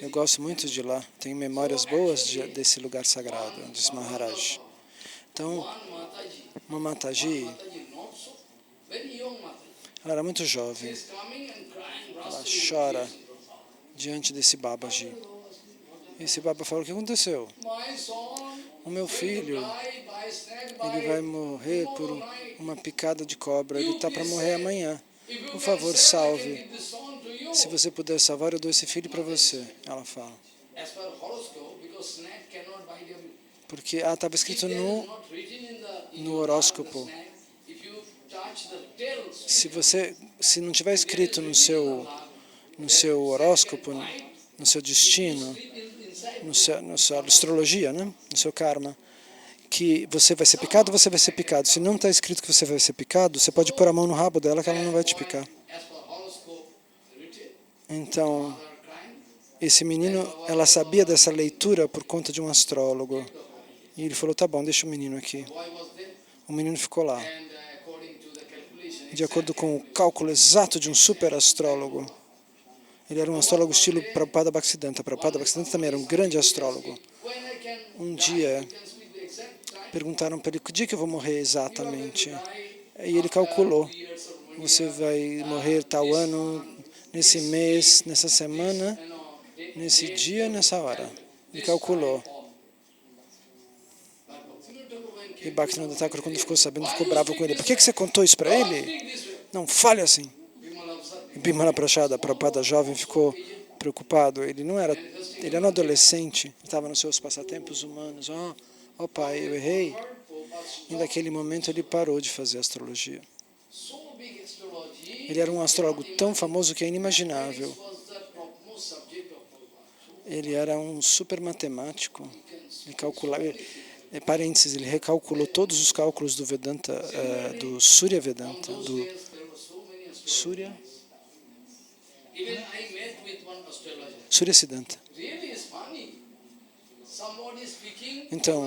Eu gosto muito de lá. Tenho memórias boas desse lugar sagrado, diz Maharaj. Então, uma Mataji, ela era muito jovem. Ela chora diante desse Babaji. Esse Baba fala, o que aconteceu? O meu filho, ele vai morrer por uma picada de cobra. Ele está para morrer amanhã. Por favor, salve. Se você puder salvar, eu dou esse filho para você. Ela fala. Porque estava escrito no horóscopo. Se não tiver escrito no seu horóscopo, no seu destino, na sua astrologia, né? No seu karma, que você vai ser picado, você vai ser picado. Se não está escrito que você vai ser picado, você pode pôr a mão no rabo dela que ela não vai te picar. Então, esse menino, ela sabia dessa leitura por conta de um astrólogo. E ele falou, tá bom, deixa o menino aqui. O menino ficou lá. De acordo com o cálculo exato de um super astrólogo. Ele era um astrólogo estilo Prabhupada Bhaktisiddhanta. Prabhupada Bhaktisiddhanta também era um grande astrólogo. Um dia, perguntaram para ele, que dia que eu vou morrer exatamente? E ele calculou. Você vai morrer tal ano, nesse mês, nessa semana, nesse dia, nessa hora. Ele calculou. E Bhaktivinoda Thakur, quando ficou sabendo, ficou bravo com ele. Por que você contou isso para ele? Não fale assim. E Bimala Prachada, Prabhupada jovem, ficou preocupado. Ele era um adolescente, estava nos seus passatempos humanos. Oh pai, eu errei. E naquele momento ele parou de fazer astrologia. Ele era um astrólogo tão famoso que é inimaginável. Ele era um super matemático. Ele calculava, parênteses, ele recalculou todos os cálculos do Vedanta, do Surya Vedanta, do Surya Siddhanta. Então,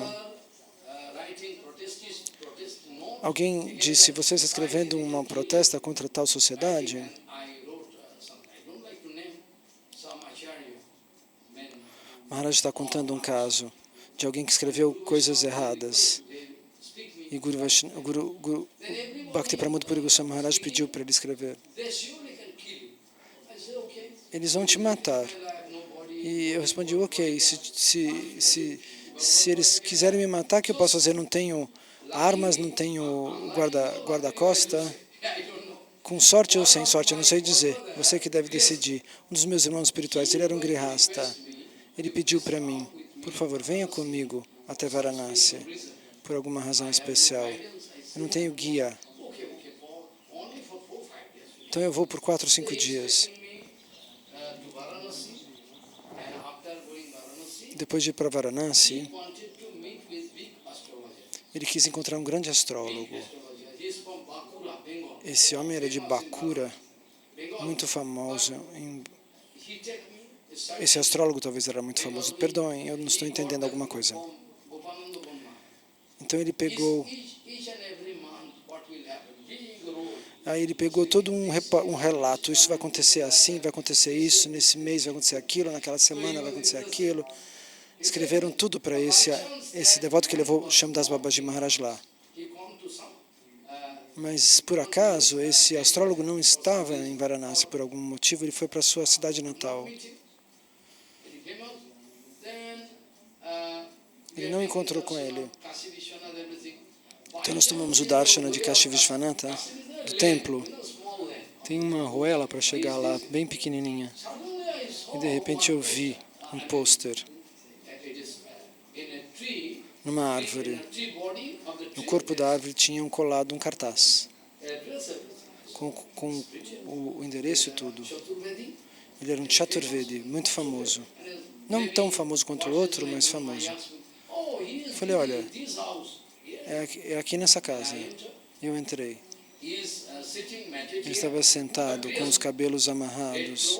alguém disse, você está escrevendo uma protesta contra tal sociedade? Maharaj está contando um caso de alguém que escreveu coisas erradas. E Guru Bhakti Pramod Puri Goswami Maharaj pediu para ele escrever. Eles vão te matar. E eu respondi, ok, se eles quiserem me matar, o que eu posso fazer? Não tenho armas, não tenho guarda-costa. Com sorte ou sem sorte, eu não sei dizer. Você que deve decidir. Um dos meus irmãos espirituais, ele era um grihasta. Ele pediu para mim, por favor, venha comigo até Varanasi, por alguma razão especial. Eu não tenho guia. Então eu vou por 4 ou 5 dias. Depois de ir para Varanasi, ele quis encontrar um grande astrólogo. Esse homem era de Bakura, muito famoso. Esse astrólogo talvez era muito famoso. Perdoem, eu não estou entendendo alguma coisa. Então ele pegou Aí ele pegou todo um relato, isso vai acontecer assim, vai acontecer isso, nesse mês vai acontecer aquilo, naquela semana vai acontecer aquilo. Escreveram tudo para esse devoto que levou Shyamdas Babaji Maharaj lá. Mas, por acaso, esse astrólogo não estava em Varanasi por algum motivo, ele foi para sua cidade natal. Ele não encontrou com ele. Então nós tomamos o Darshana de Kashi Vishwanatha, do templo. Tem uma arruela para chegar lá, bem pequenininha. E de repente eu vi um pôster numa árvore. No corpo da árvore tinham colado um cartaz com o endereço e tudo. Ele era um Chaturvedi, muito famoso. Não tão famoso quanto o outro, mas famoso. Eu falei, olha, é aqui nessa casa. E eu entrei. Ele estava sentado com os cabelos amarrados,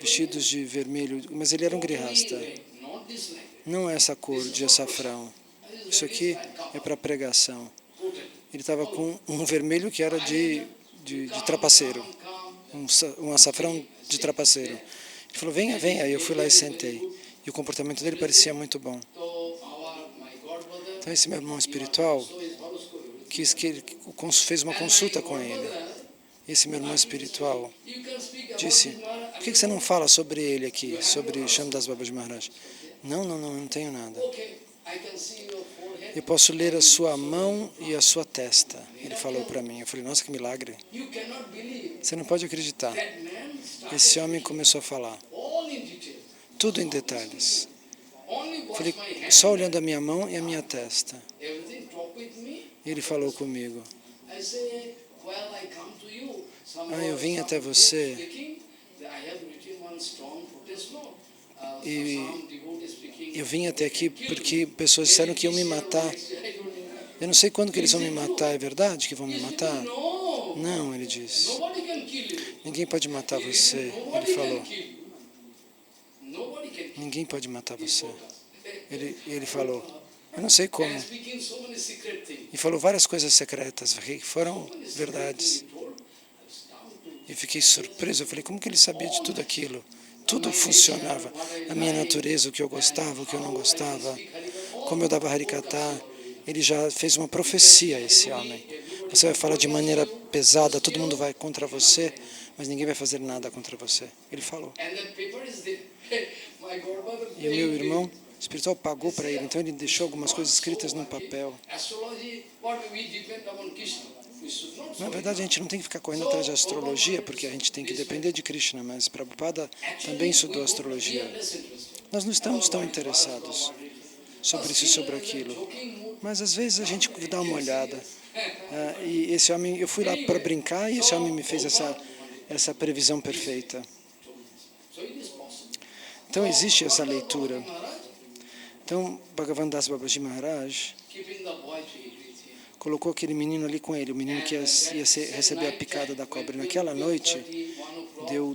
vestidos de vermelho, mas ele era um grihasta. Não é essa cor de açafrão. Isso aqui é para pregação. Ele estava com um vermelho que era de trapaceiro, um açafrão de trapaceiro. Ele falou, venha, venha. Aí eu fui lá e sentei. E o comportamento dele parecia muito bom. Então esse meu irmão espiritual fez uma consulta com ele. Esse meu irmão espiritual disse, por que você não fala sobre ele aqui, sobre Shyamdas Babaji Maharaj? Não tenho nada. Eu posso ler a sua mão e a sua testa. Ele falou para mim. Eu falei, nossa, que milagre. Você não pode acreditar. Esse homem começou a falar. Tudo em detalhes. Eu falei, só olhando a minha mão e a minha testa. E ele falou comigo. Eu vim até você e eu vim até aqui porque pessoas disseram que iam me matar. Eu não sei quando que eles vão me matar. É verdade que vão me matar? Não, ele disse. Ninguém pode matar você. Ele falou. Ninguém pode matar você. Ele falou. Eu não sei como. E falou várias coisas secretas que foram verdades. Eu fiquei surpreso. Eu falei, como que ele sabia de tudo aquilo? Tudo funcionava. A minha natureza, o que eu gostava, o que eu não gostava. Como eu dava Harikata. Ele já fez uma profecia, esse homem. Você vai falar de maneira pesada, todo mundo vai contra você, mas ninguém vai fazer nada contra você. Ele falou. E o meu irmão espiritual pagou para ele, então ele deixou algumas coisas escritas num papel. Na verdade, a gente não tem que ficar correndo atrás de astrologia, porque a gente tem que depender de Krishna, mas Prabhupada também estudou astrologia. Nós não estamos tão interessados sobre isso e sobre aquilo, mas às vezes a gente dá uma olhada. E esse homem, eu fui lá para brincar e esse homem me fez essa previsão perfeita. Então existe essa leitura. Então, Bhagavan Das Babaji Maharaj colocou aquele menino ali com ele, o menino que ia receber a picada da cobra. Naquela noite, deu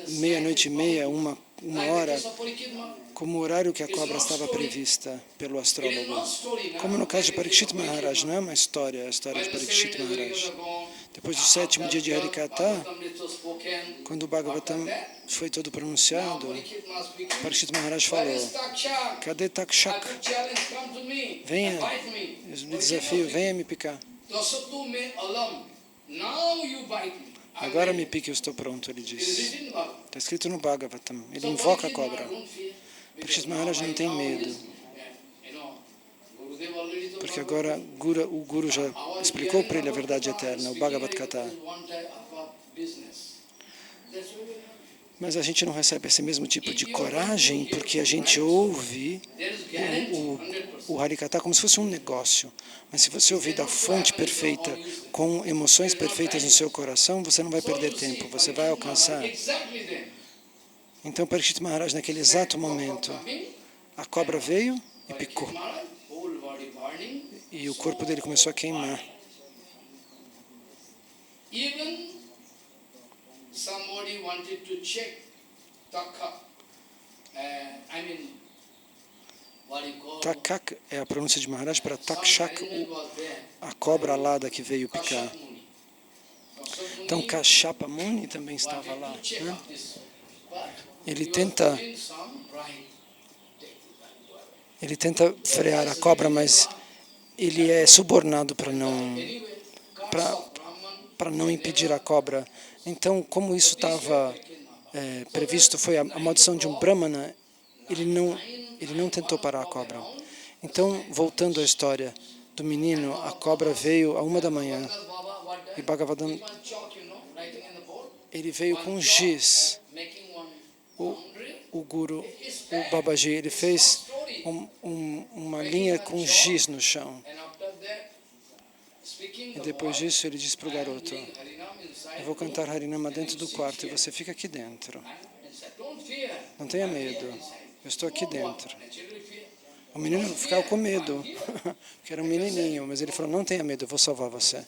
meia-noite e meia, uma hora, como o horário que a cobra estava prevista pelo astrólogo. Como no caso de Parikshit Maharaj, não é uma história, é a história de Parikshit Maharaj. Depois do 7º dia de Harikata, quando o Bhagavatam foi todo pronunciado, Parikshit Maharaj falou, cadê Takshak? Venha, eu me desafio, venha me picar. Agora me pique, eu estou pronto, ele disse. Está escrito no Bhagavatam, ele invoca a cobra. Parikshit Maharaj não tem medo. Porque agora o Guru já explicou para ele a verdade eterna, o Bhagavad Gita. Mas a gente não recebe esse mesmo tipo de coragem porque a gente ouve o Harikata como se fosse um negócio. Mas se você ouvir da fonte perfeita, com emoções perfeitas no seu coração, você não vai perder tempo, você vai alcançar. Então, Parikshit Maharaj, naquele exato momento, a cobra veio e picou. E o corpo dele começou a queimar. Takak é a pronúncia de Maharaj para Takshak, a cobra alada que veio picar. Então Kashyapa Muni também estava lá, né? Ele tenta frear a cobra, mas ele é subornado para não impedir a cobra. Então, como isso estava previsto, foi a maldição de um Brahmana, ele não tentou parar a cobra. Então, voltando à história do menino, a cobra veio à 1 da manhã e Bhagavatam, ele veio com giz. O Guru, o Babaji, ele fez uma linha com giz no chão. E depois disso ele disse para o garoto, eu vou cantar Harinama dentro do quarto e você fica aqui dentro. Não tenha medo, eu estou aqui dentro. O menino ficava com medo, porque era um menininho, mas ele falou, não tenha medo, eu vou salvar você.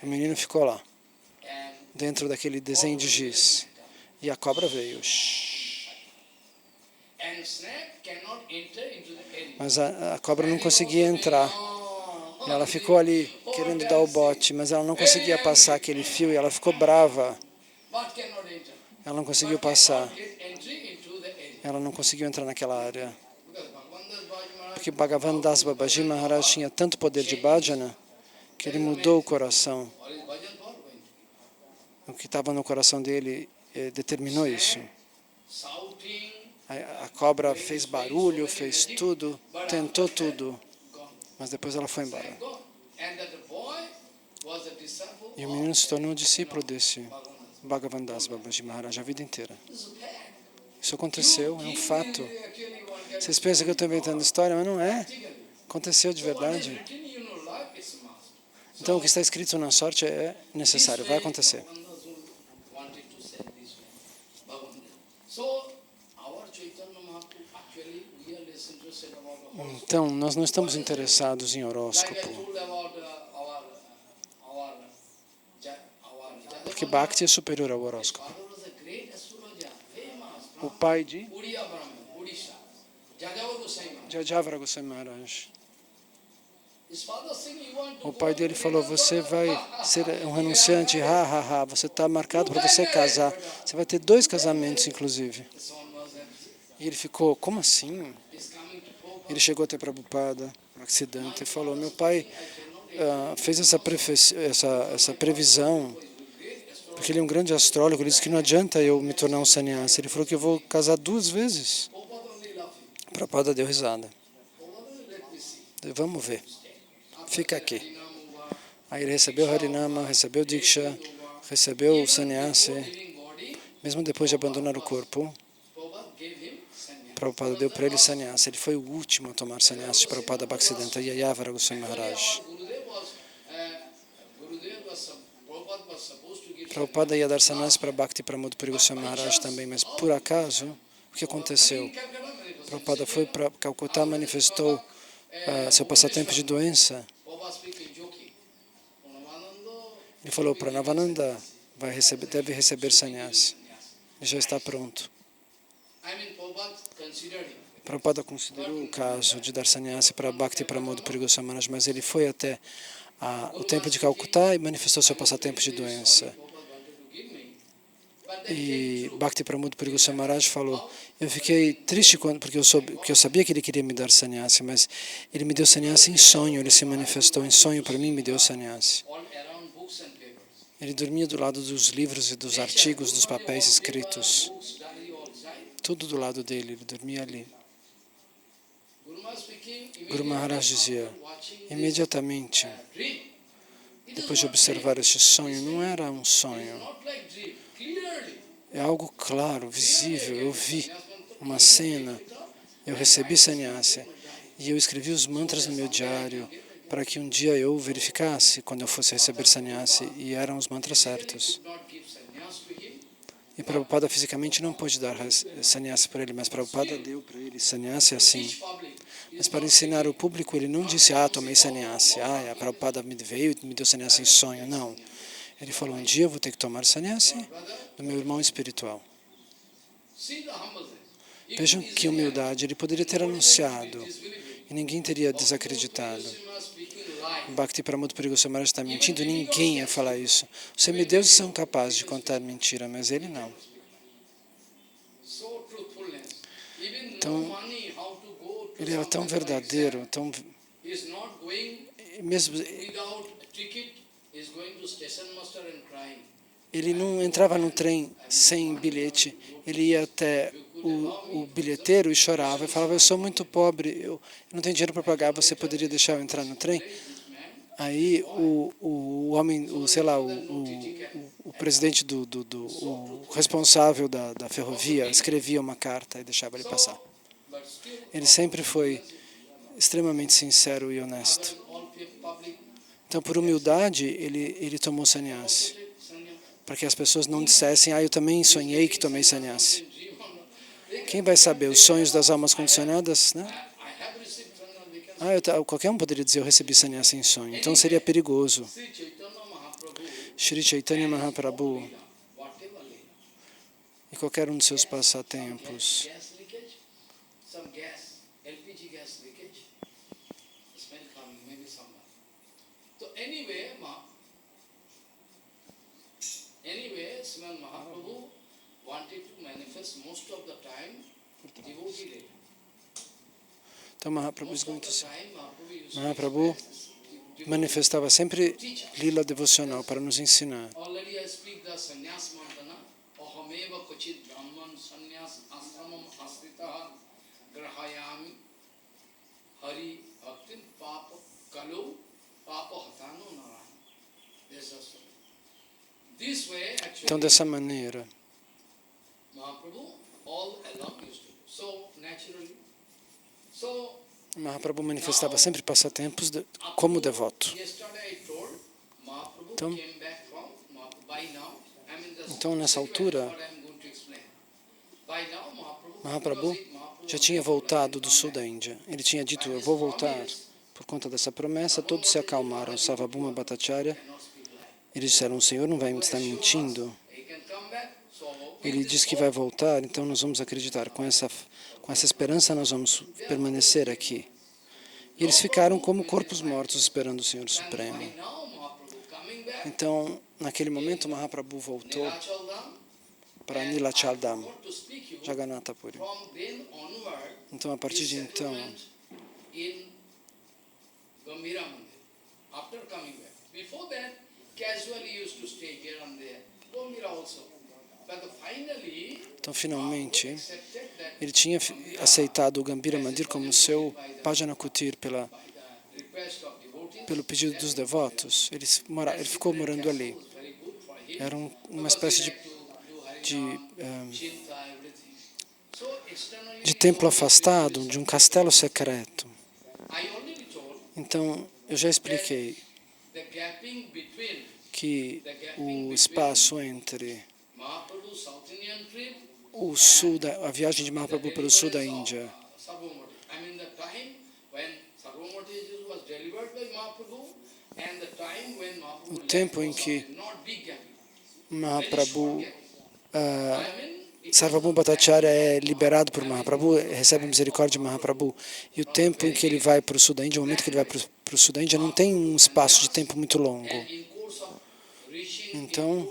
O menino ficou lá, dentro daquele desenho de giz. E a cobra veio. Mas a cobra não conseguia entrar. E ela ficou ali querendo dar o bote, mas ela não conseguia passar aquele fio e ela ficou brava. Ela não conseguiu passar. Ela não conseguiu entrar naquela área. Porque Bhagavan Das Babaji Maharaj tinha tanto poder de bhajana que ele mudou o coração. O que estava no coração dele determinou isso. A cobra fez barulho, fez tudo, tentou tudo, mas depois ela foi embora. E o menino se tornou um discípulo desse Bhagavan Das Babaji Maharaj a vida inteira. Isso aconteceu, é um fato. Vocês pensam que eu estou inventando história, mas não é. Aconteceu de verdade. Então o que está escrito na sorte é necessário, vai acontecer. Então, nós não estamos interessados em horóscopo. Porque Bhakti é superior ao horóscopo. O pai de Jajavara Goswami Maharaj. O pai dele falou, você vai ser um renunciante, você está marcado para você casar. Você vai ter 2 casamentos, inclusive. E ele ficou, como assim? Ele chegou até Prabhupada, Bhaktisiddhanta, e falou, meu pai fez essa previsão, porque ele é um grande astrólogo, ele disse que não adianta eu me tornar um sannyasi. Ele falou que eu vou casar 2 vezes. Prabhupada deu risada. Vamos ver. Fica aqui. Aí ele recebeu Harinama, recebeu Diksha, recebeu o sannyasi. Mesmo depois de abandonar o corpo, Prabhupada deu para ele sannyasi. Ele foi o último a tomar sannyasi de Prabhupada Bhaktisiddhanta Yayavara Goswami Maharaj. Prabhupada ia dar sannyasi para Bhakti Pramod Puri Goswami Maharaj também, mas por acaso, o que aconteceu? Prabhupada foi para Calcutá, manifestou seu passatempo de doença. Ele falou para Navananda, deve receber sannyasi. Ele já está pronto. Prabhupada considerou o caso de dar sannyasi para Bhakti Pramod Puri Goswami Maharaj, mas ele foi até o templo de Calcutá e manifestou seu passatempo de doença. E Bhakti Pramod Puri Goswami Maharaj falou, eu fiquei triste porque eu sabia que ele queria me dar sannyasi, mas ele me deu sannyasi em sonho, ele se manifestou em sonho para mim e me deu sannyasi. Ele dormia do lado dos livros e dos artigos, dos papéis escritos. Tudo do lado dele, ele dormia ali. Guru Maharaj dizia, imediatamente, depois de observar este sonho, não era um sonho. É algo claro, visível. Eu vi uma cena, eu recebi sannyasi e eu escrevi os mantras no meu diário para que um dia eu verificasse quando eu fosse receber sannyasi e eram os mantras certos. E Prabhupada fisicamente não pôde dar sannyasi para ele, mas Prabhupada deu para ele sannyasi assim. Mas para ensinar o público, ele não disse, tomei sannyasi, a Prabhupada me veio e me deu sannyasi em sonho, não. Ele falou, um dia eu vou ter que tomar sannyasi do meu irmão espiritual. Vejam que humildade, ele poderia ter anunciado e ninguém teria desacreditado. Bhakti Pramod Puri Goswami Maharaj está mentindo, ninguém ia falar isso. Os semideuses são capazes de contar mentira, mas ele não. Então, ele era tão verdadeiro, mesmo ele não entrava no trem sem bilhete, ele ia até o bilheteiro e chorava, e falava, eu sou muito pobre, eu não tenho dinheiro para pagar, você poderia deixar eu entrar no trem? Aí o homem, o presidente o responsável da ferrovia escrevia uma carta e deixava ele passar. Ele sempre foi extremamente sincero e honesto. Então, por humildade, ele tomou sannyasi, para que as pessoas não dissessem, eu também sonhei que tomei sannyasi. Quem vai saber os sonhos das almas condicionadas, né? Qualquer um poderia dizer, eu recebi sannyasi em sonho. Então seria perigoso. Shri Chaitanya Mahaprabhu, e qualquer um de seus passatempos, então Mahaprabhu manifestava sempre lila devocional para nos ensinar. Então, dessa maneira, Mahaprabhu manifestava sempre passatempos como devoto. Então, nessa altura, Mahaprabhu já tinha voltado do sul da Índia. Ele tinha dito, eu vou voltar. Por conta dessa promessa, todos se acalmaram. Sarvabhauma Bhattacharya, eles disseram, o Senhor não vai estar mentindo. Ele diz que vai voltar, então nós vamos acreditar. Com essa esperança nós vamos permanecer aqui. E eles ficaram como corpos mortos esperando o Senhor Supremo. Então, naquele momento, Mahaprabhu voltou para Nilachal Dham, Jagannatha Puri. Então, a partir de então, finalmente, ele tinha aceitado o Gambhira Mandir como seu Bhajana Kutir pelo pedido dos devotos. Ele ficou morando ali. Era uma espécie de templo afastado, de um castelo secreto. Então, eu já expliquei que o espaço entre a viagem de Mahaprabhu pelo sul da Índia o tempo em que Mahaprabhu Sarvabhauma Bhattacharya é liberado por Mahaprabhu, recebe a misericórdia de Mahaprabhu, e o tempo em que ele vai para o sul da Índia, o momento que ele vai para o sul da Índia, não tem um espaço de tempo muito longo. Então,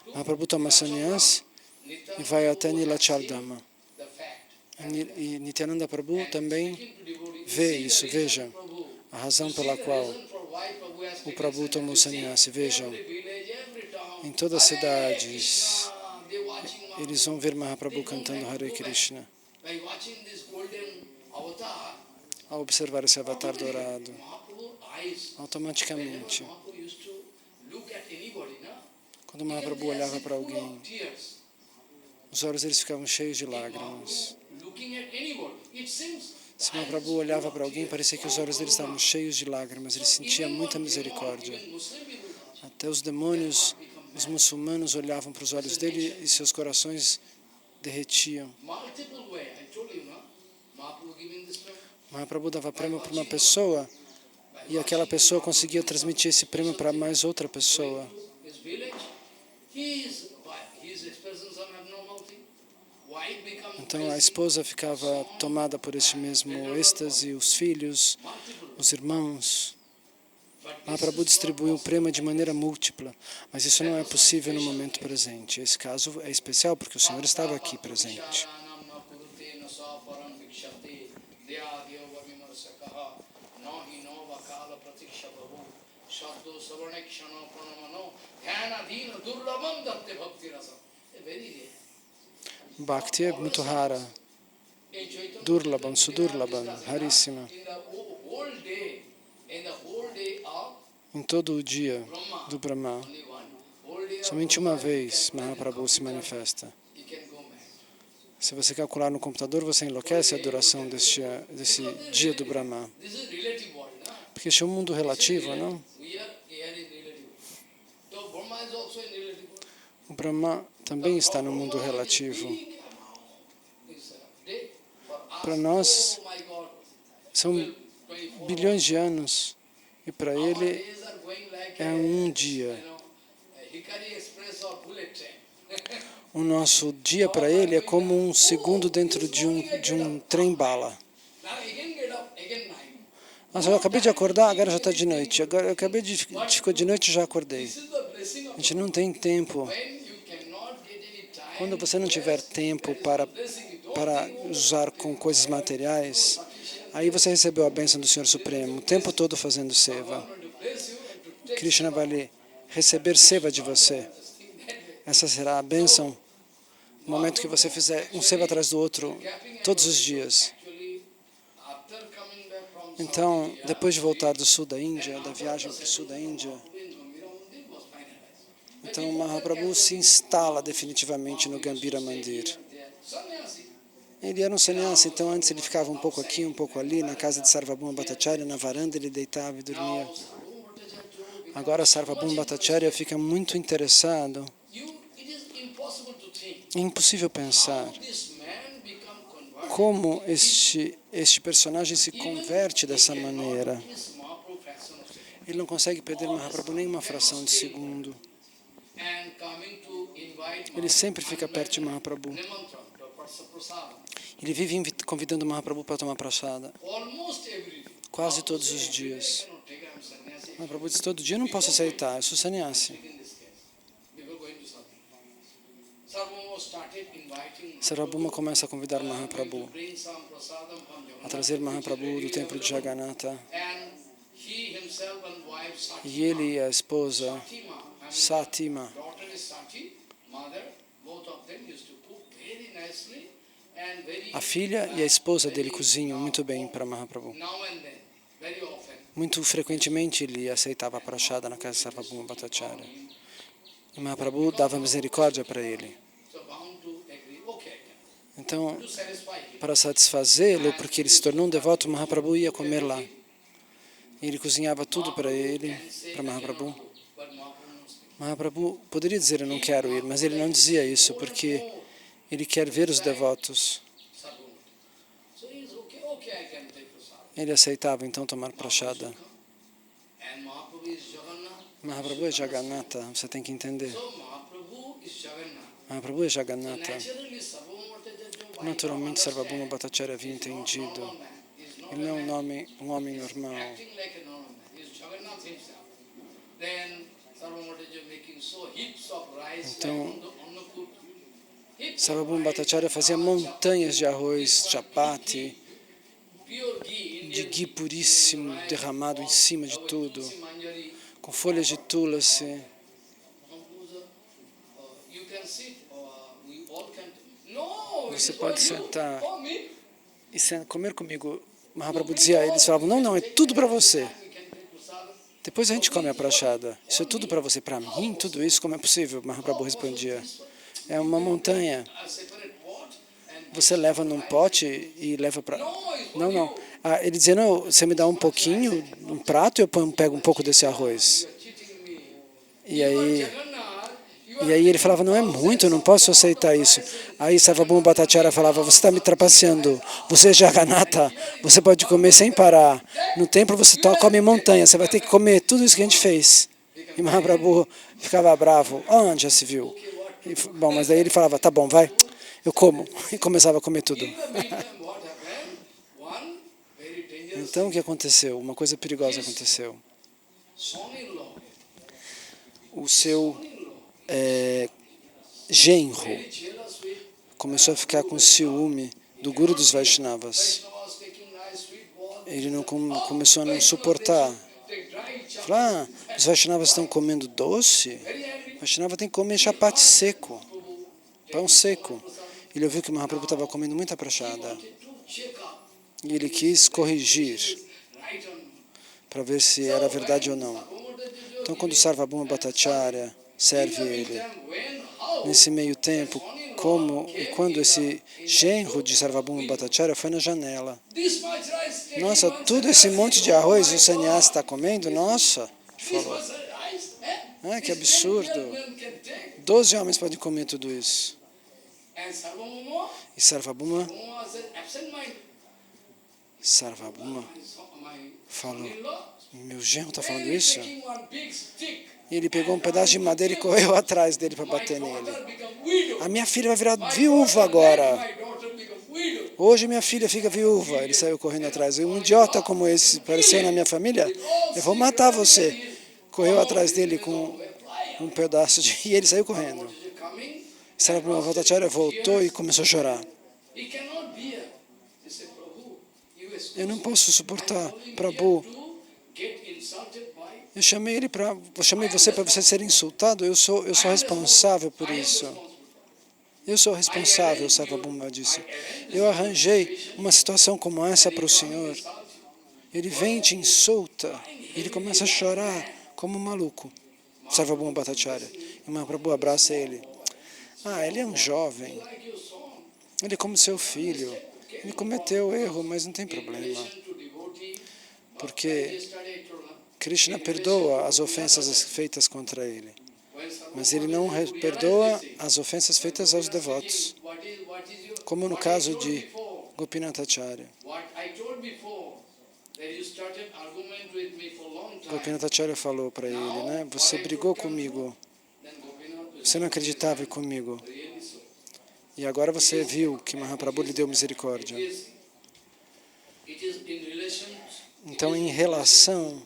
Mahaprabhu toma sannyasi e vai até Nilachal Dham. E Nityananda Prabhu também vê isso, vejam, a razão pela qual o Prabhu tomou sannyasi, vejam, em todas as cidades, eles vão ver Mahaprabhu cantando Hare Krishna. Ao observar esse avatar dourado, automaticamente, quando Mahaprabhu olhava para alguém, os olhos deles ficavam cheios de lágrimas. Se Mahaprabhu olhava para alguém, parecia que os olhos deles estavam cheios de lágrimas. Ele sentia muita misericórdia. Até os demônios, os muçulmanos olhavam para os olhos dele e seus corações derretiam. Mahaprabhu dava prêmio para uma pessoa e aquela pessoa conseguia transmitir esse prêmio para mais outra pessoa. Então a esposa ficava tomada por este mesmo êxtase, os filhos, os irmãos. Mahaprabhu distribui o prema de maneira múltipla, mas isso não é possível no momento presente. Esse caso é especial porque o Senhor estava aqui presente. Bhakti é muito rara. Durlabam, Sudurlabam, raríssima. Em todo o dia do Brahma, somente uma vez Mahaprabhu se manifesta. Se você calcular no computador, você enlouquece a duração desse dia do Brahma. Porque este é um mundo relativo, não? O Brahma também está no mundo relativo. Para nós, são bilhões de anos, e para ele é um dia. O nosso dia para ele é como um segundo dentro de um trem-bala. Nossa, eu acabei de acordar, agora já está de noite. Agora eu acabei de ficar de noite e já acordei. A gente não tem tempo. Quando você não tiver tempo para usar com coisas materiais, aí você recebeu a bênção do Senhor Supremo, o tempo todo fazendo seva. Krishna vai receber seva de você. Essa será a bênção no momento que você fizer um seva atrás do outro, todos os dias. Então, depois de voltar do sul da Índia, da viagem para o sul da Índia, então Mahaprabhu se instala definitivamente no Gambhira Mandir. Ele era um sannyasi, então antes ele ficava um pouco aqui, um pouco ali, na casa de Sarvabhauma Bhattacharya, na varanda ele deitava e dormia. Agora Sarvabhauma Bhattacharya fica muito interessado. É impossível pensar como este personagem se converte dessa maneira. Ele não consegue perder Mahaprabhu nem uma fração de segundo. Ele sempre fica perto de Mahaprabhu. Ele vive convidando Mahaprabhu para tomar prasada. Quase todos os dias. Mahaprabhu diz, todo dia eu não posso aceitar, eu sou sannyasi. Sarvabhauma começa a convidar Mahaprabhu, a trazer Mahaprabhu do templo de Jagannatha. E ele e a esposa, Satima, a filha e a esposa dele cozinham muito bem para Mahaprabhu. Muito frequentemente ele aceitava a prashada na casa de Sarvabhauma Bhattacharya. E Mahaprabhu dava misericórdia para ele. Então, para satisfazê-lo, porque ele se tornou um devoto, Mahaprabhu ia comer lá. Ele cozinhava tudo para ele, para Mahaprabhu. Mahaprabhu poderia dizer, eu não quero ir, mas ele não dizia isso, porque ele quer ver os devotos. Ele aceitava, então, tomar prashada. Mahaprabhu é Jagannatha, você tem que entender. Mahaprabhu é Jagannatha. Naturalmente, Sarvabhauma Bhattacharya havia entendido. Ele não é um homem normal. Então, Sarvabhauma Bhattacharya fazia montanhas de arroz, chapati, de ghee puríssimo derramado em cima de tudo, com folhas de tulasi. Você pode sentar e comer comigo. Mahaprabhu dizia, eles falavam, não, é tudo para você. Depois a gente come a prashada. Isso é tudo para você. Para mim, tudo isso, como é possível? Mahaprabhu respondia, é uma montanha. Você leva num pote e leva para... Não. Ele dizia, não, você me dá um pouquinho, um prato, e eu pego um pouco desse arroz. E aí ele falava, não é muito, eu não posso aceitar isso. Aí Sarvabhauma Bhattacharya falava, você está me trapaceando, você é Jagannatha, você pode comer sem parar. No templo você come montanha, você vai ter que comer tudo isso que a gente fez. E Mahaprabhu ficava bravo, onde já se viu? Bom, mas daí ele falava, tá bom, vai, eu como. E começava a comer tudo. Então o que aconteceu? Uma coisa perigosa aconteceu. son-in-law, o seu genro very jealous with começou a ficar com ciúme do Guru dos Vaishnavas. Vaishnavas taking nice sweet bath. Ele não começou a não suportar. Take dry chapati. Falou, os Vaishnavas estão comendo doce? Very angry. Vaishnava tem que comer chapati seco, pão seco. Ele ouviu que o Mahaprabhu estava comendo muita prachada. To check up. E ele quis corrigir Right on. para ver se era verdade ou não. Então, quando Sarvabhauma Bhattacharya serve ele, When, how? nesse meio tempo, como e quando esse genro de Sarvabhauma Bhattacharya foi na janela. This much rice taking Nossa, one todo side, esse monte de arroz o my sannyasi está God. comendo? Nossa, This falou. much rice, eh? Ah, que This absurdo. 10 men can take. 12 homens podem comer tudo isso. And Sarvabhauma E Sarvabhauma was an absent-minded. Sarvabhauma My falou, son-in-law, meu genro está falando very isso? taking one big stick. E ele pegou um pedaço de madeira e correu atrás dele para My bater nele. daughter become widow. A minha filha vai virar My viúva daughter, agora. my daughter become widow. Hoje minha filha fica viúva. Ele saiu correndo atrás. E um idiota como esse apareceu na minha família, eu vou matar você. Correu atrás dele com um pedaço de... E ele saiu correndo. Coming, Sarvabhauma Bhattacharya voltou e começou a chorar. he cannot bear. He said, Prabhu, you Eu não posso suportar, are Prabhu. to get insulted by. Eu chamei você para você ser insultado. Eu sou responsável por isso. Eu sou responsável, Sarvabhauma disse. Eu arranjei uma situação como essa para o Senhor. Ele vem e te insulta. Ele começa a chorar como um maluco. Sarvabhauma Bhattacharya. E Mahaprabhu abraça ele. Ah, ele é um jovem. Ele é como seu filho. Ele cometeu erro, mas não tem problema. Porque Krishna perdoa as ofensas feitas contra ele. Mas ele não perdoa as ofensas feitas aos devotos. Como no caso de Gopinathacharya. Gopinathacharya falou para ele, né? Você brigou comigo. Você não acreditava comigo. E agora você viu que Mahaprabhu lhe deu misericórdia. Então, em relação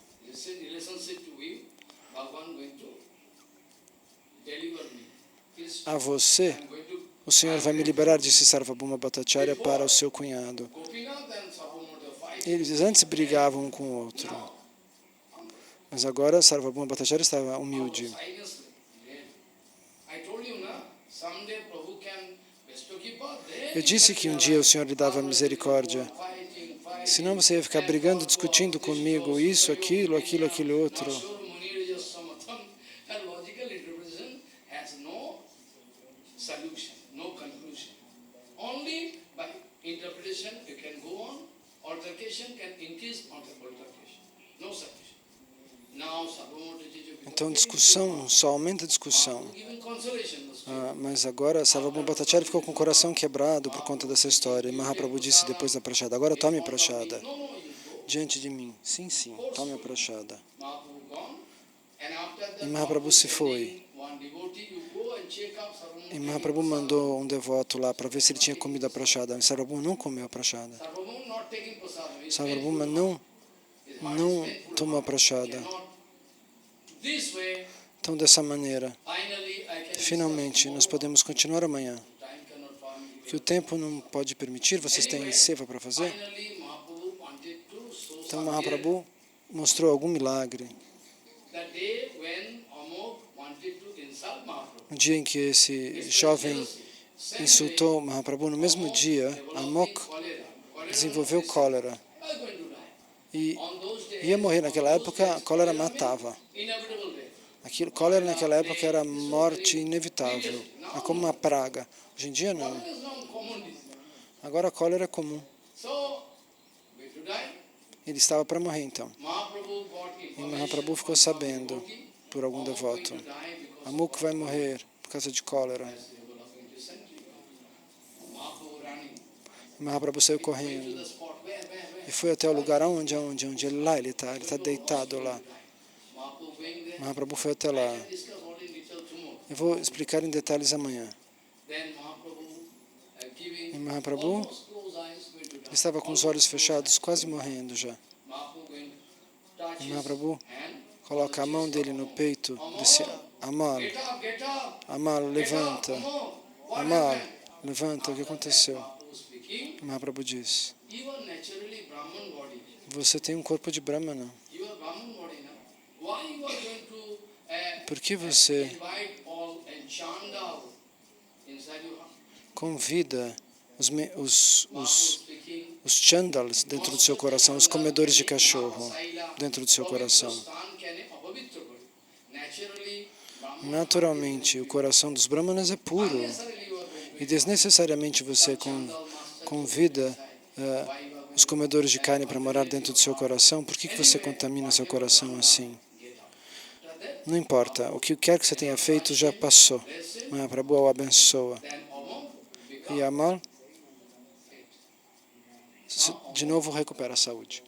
a você, o Senhor vai me liberar, disse Sarvabhauma Bhattacharya para o seu cunhado. Eles antes brigavam um com o outro. Mas agora Sarvabhauma Bhattacharya estava humilde. Eu disse que um dia o Senhor lhe dava misericórdia. Senão você ia ficar brigando, discutindo comigo, isso, aquilo, outro. Então discussão só aumenta a discussão. Mas agora Sarvabhauma Bhattacharya ficou com o coração quebrado por conta dessa história. E Mahaprabhu disse depois da prachada, agora tome a prachada. Diante de mim. Sim, tome a prachada. E Mahaprabhu se foi. E Mahaprabhu mandou um devoto lá para ver se ele tinha comido a prachada. Mas Sarvabhauma não comeu a prachada. Sarvabhauma não tomou a prachada. Então, dessa maneira, finalmente, nós podemos continuar amanhã. Que o tempo não pode permitir, vocês têm seva para fazer? Então, Mahaprabhu mostrou algum milagre. No dia em que esse jovem insultou Mahaprabhu, no mesmo dia, Amok desenvolveu cólera. E ia morrer. Naquela época, a cólera matava. Cólera naquela época era morte inevitável. É como uma praga. Hoje em dia, não. Agora a cólera é comum. Ele estava para morrer, então. E Mahaprabhu ficou sabendo, por algum devoto. Amuk vai morrer por causa de cólera. E Mahaprabhu saiu correndo. E foi até o lugar onde ele está deitado lá. Mahaprabhu foi até lá. Eu vou explicar em detalhes amanhã. E Mahaprabhu estava com os olhos fechados, quase morrendo já. E Mahaprabhu coloca a mão dele no peito desse Amal. Get up, get up. Amal, levanta. Amal, levanta. O que aconteceu? Mahaprabhu speaking. Mahaprabhu disse: You are naturally Brahman body. você tem um corpo de Brahmana. You are Brahman body now. Why you are going to Por que você invite all and chandal inside your heart? convida os Mahaprabhu speaking. chandals dentro do seu coração, os comedores de cachorro dentro do seu coração? Naturalmente, o coração dos brahmanas é puro e desnecessariamente você convida os comedores de carne para morar dentro do seu coração. Por que você contamina seu coração assim? Não importa, o que quer que você tenha feito já passou. Mahaprabhu o abençoa. E Amal de novo recupera a saúde.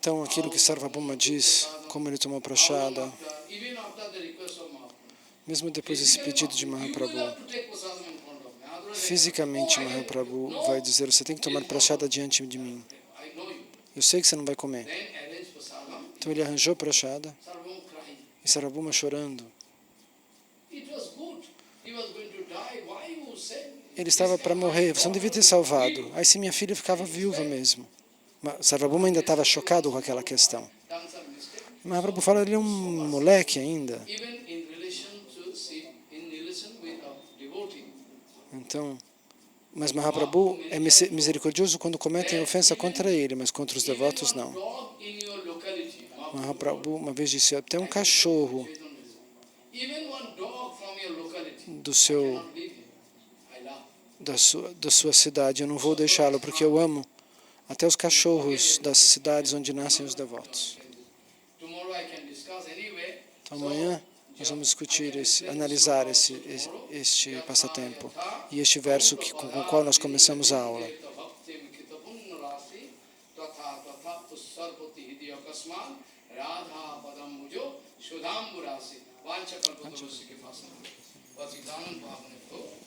Então, aquilo que Sarvabhauma diz, como ele tomou prashada, mesmo depois desse pedido de Mahaprabhu, fisicamente Mahaprabhu vai dizer: você tem que tomar prashada diante de mim. Eu sei que você não vai comer. Então ele arranjou prashada e Sarvabhauma chorando. Ele estava para morrer, você não devia ter salvado. Aí se minha filha ficava viúva mesmo. Sarvabhauma ainda estava chocado com aquela questão. Mahaprabhu fala, ele é um moleque ainda. Então, mas Mahaprabhu é misericordioso quando cometem ofensa contra ele, mas contra os devotos não. Mahaprabhu uma vez disse, até um cachorro da sua cidade, eu não vou deixá-lo, porque eu amo até os cachorros das cidades onde nascem os devotos. Então, amanhã nós vamos discutir, analisar este passatempo e este verso com o qual nós começamos a aula. Radha